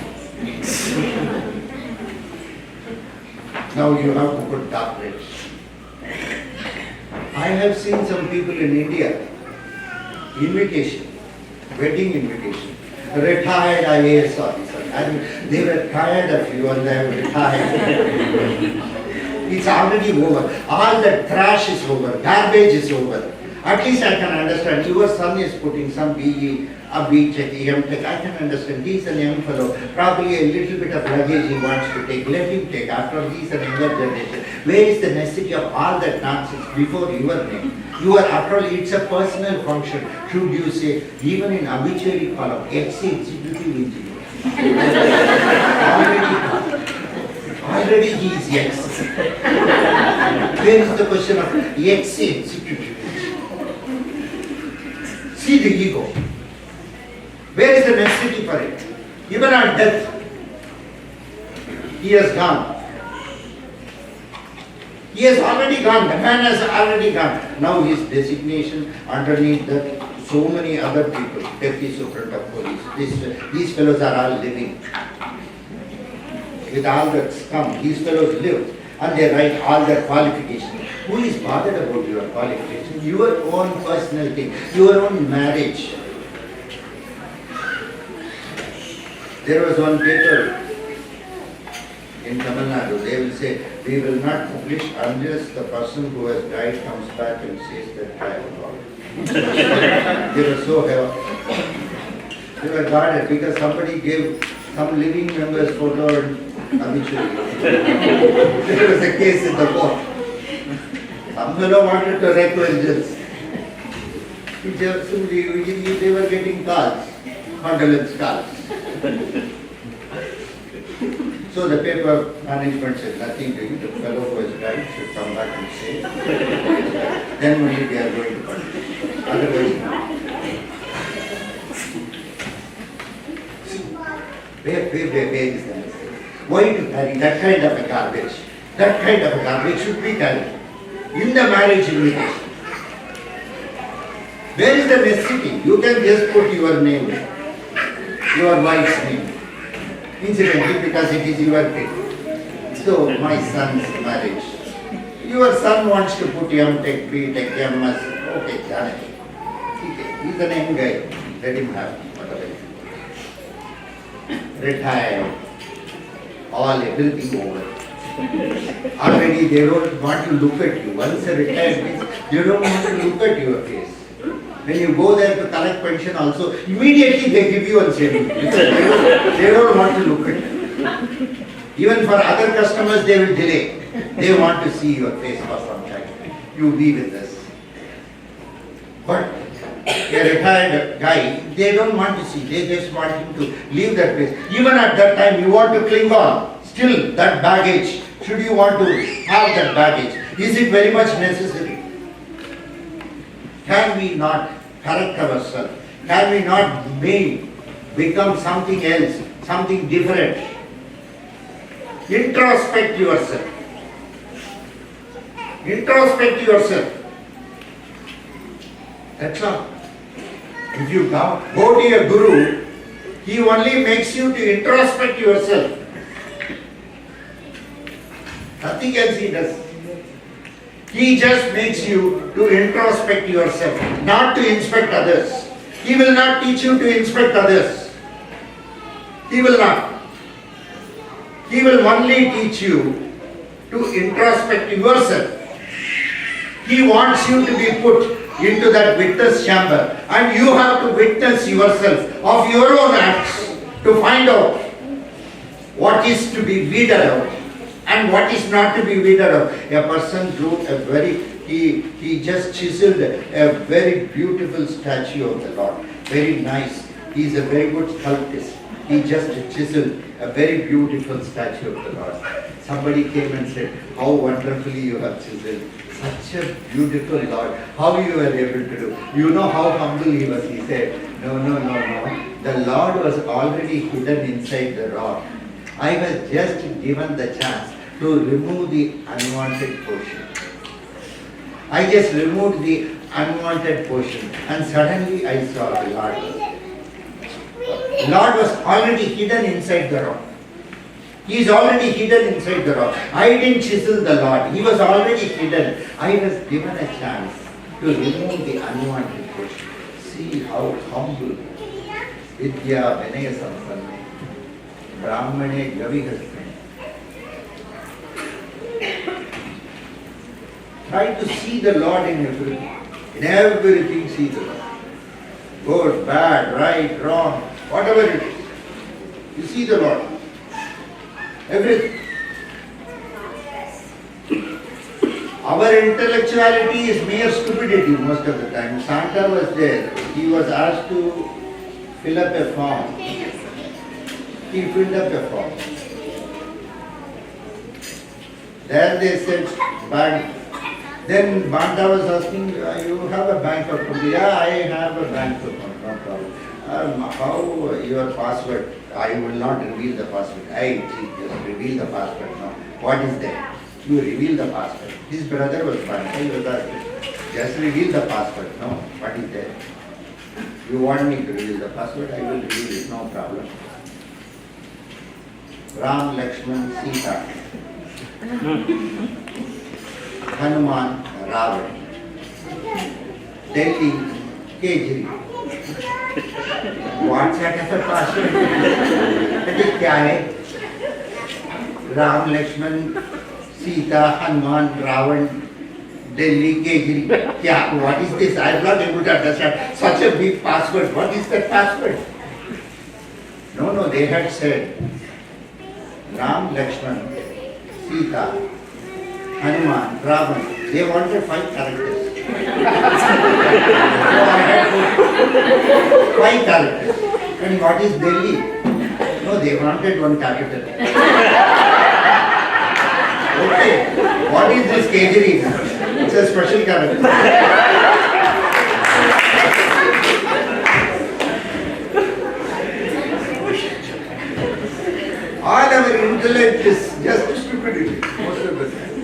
Now you have to put doctorates. I have seen some people in India, invitation, wedding invitation, retired IAS officer. And they were tired of you and they have retired. It's already over. All the trash is over, garbage is over. At least I can understand. Your son is putting some BE, a B.Tech, M.Tech. I can understand. He's a young fellow. Probably a little bit of luggage he wants to take. Let him take. After all, he's a younger generation. Where is the necessity of all that nonsense before your name? You are, after all, it's a personal function. Should you say, even in obituary column, ex-executive engineer. Already he is ex. Where is the question of ex-executive? See the ego. Where is the necessity for it? Even on death, he has gone. He has already gone. The man has already gone. Now his designation underneath that, so many other people, deputy superintendent of police. These fellows are all living. with all that scum. These fellows live and they write all their qualifications. Who is bothered about your qualifications? Your own personal thing, your own marriage. There was one paper in Tamil Nadu, they will say, we will not publish unless the person who has died comes back and says that I have God. They were so they were guarded because somebody gave some living member's photo and obituary. There was a case in the court. Some fellow wanted to wreak vengeance. They were getting calls, condolence calls. So the paper management said nothing doing. The fellow who has died should come back and say. Then only they are going to publish. Otherwise, no. Where is the mistake? Why to carry that kind of a garbage? That kind of a garbage should be carried in the marriage invitation. Where is the necessity? You can just put your name, your wife's name. Incidentally, because it is your kid. So, my son's marriage. Your son wants to put M.Tech, B.Tech, MS. Okay, Janaki. Okay, he's an young guy. Let him have whatever. Retired. All, everything over. Already they don't want to look at you. Once a retired means, they don't want to look at your face. When you go there to collect pension also, immediately they give you a saving. They don't want to look at you. Even for other customers, they will delay. They want to see your face for some time. You be with us. But a retired guy, they don't want to see. They just want him to leave that place. Even at that time, you want to cling on. Still, that baggage. Should you want to have that baggage? Is it very much necessary? Can we not correct ourselves? Can we not become something else, something different? Introspect yourself. Introspect yourself. That's all. If you go to a guru, he only makes you to introspect yourself. Nothing else he does. He just makes you to introspect yourself, not to inspect others. He will not teach you to inspect others. He will not. He will only teach you to introspect yourself. He wants you to be put into that witness chamber and you have to witness yourself of your own acts to find out what is to be weeded out and what is not to be weeded out. A person drew he just chiseled a very beautiful statue of the Lord. Very nice. He is a very good sculptor. He just chiseled a very beautiful statue of the Lord. Somebody came and said, how wonderfully you have chiseled. Such a beautiful Lord. How you were able to do. You know how humble he was. He said, no. The Lord was already hidden inside the rock. I was just given the chance to remove the unwanted portion. I just removed the unwanted portion and suddenly I saw the Lord. Lord was already hidden inside the rock. He is already hidden inside the rock. I didn't chisel the Lord. He was already hidden. I was given a chance to remove the unwanted portion. See how humble. Vidya Vinaya Sampanne. Brahmane Gavihasme. Try to see the Lord in everything. In everything see the Lord. Good, bad, right, wrong, whatever it is. You see the Lord. Everything. Our intellectuality is mere stupidity most of the time. Santa was there. He was asked to fill up a form. He filled up a form. Then they said, bank. Then Banta was asking, you have a bank account? Yeah, I have a bank account, no problem. How your password? I will not reveal the password. Just reveal the password. No. What is there? You reveal the password. His brother was Banta. He was asking, just reveal the password. No. What is there? You want me to reveal the password? I will reveal it. No problem. Ram, Lakshman, Sita, Hanuman, Ravan, Delhi, Kejri. What's that as a password? It क्या है? Ram, Lakshman, Sita, Hanuman, Ravan, Delhi, Kejri. क्या? What is this? I am not able to understand such a big password. What is that password? No, they had said Ram, Lakshman, Sita, Hanuman, Ravan. They wanted 5 characters. So I had put 5 characters. And what is Delhi? No, they wanted 1 capital. Okay, what is this Kejri? It's a special character. All our intellect is just stupidity, most of the time.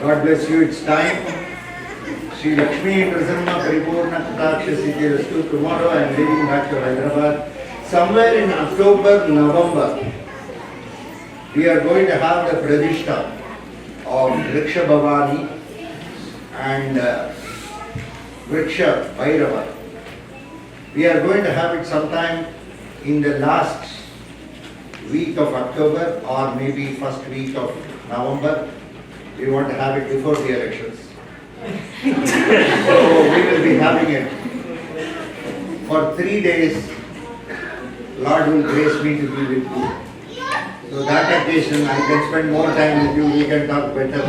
God bless you, it's time. Sri Lakshmi Prasanna Paripurna Kataksha Siddhirastu. Tomorrow I am leaving back to Hyderabad. Somewhere in October, November, we are going to have the Pradishta of Vriksha Bhavani and Vriksha Bhairava. We are going to have it sometime in the last week of October or maybe first week of November. We want to have it before the elections. So we will be having it for 3 days. Lord will grace me to be with you. So that occasion I can spend more time with you. We can talk better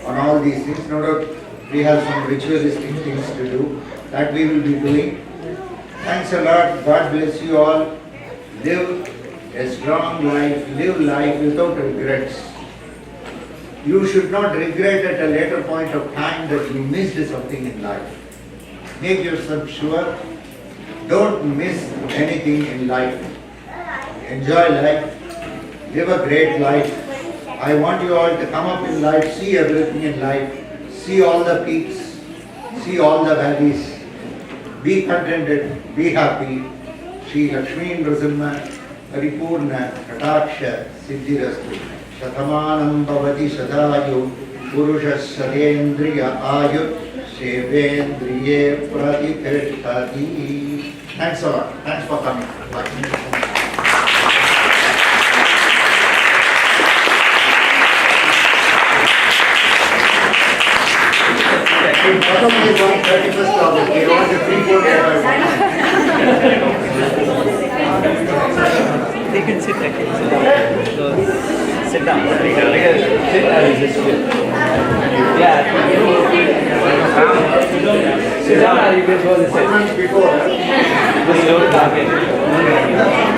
on all these things. No doubt we have some ritualistic things to do that we will be doing. Thanks a lot. God bless you all. Live a strong life. Live life without regrets. You should not regret at a later point of time that you missed something in life. Make yourself sure. Don't miss anything in life. Enjoy life. Live a great life. I want you all to come up in life, see everything in life, see all the peaks, see all the valleys. Be contented, be happy. Shri Lakshmi Nrsimha Paripurna Kataksha Siddhirastu. Shatamanam Bhavati Sadayu Purusha Sadendriya Ayut Sevendriye Pratiteshtati. Thanks a lot. Thanks for coming. Bye. Bottom is on 31st August. We want to pre-board They can sit there. So, sit down. Sit yeah. Sit down or you can go to sit. before. Just go to the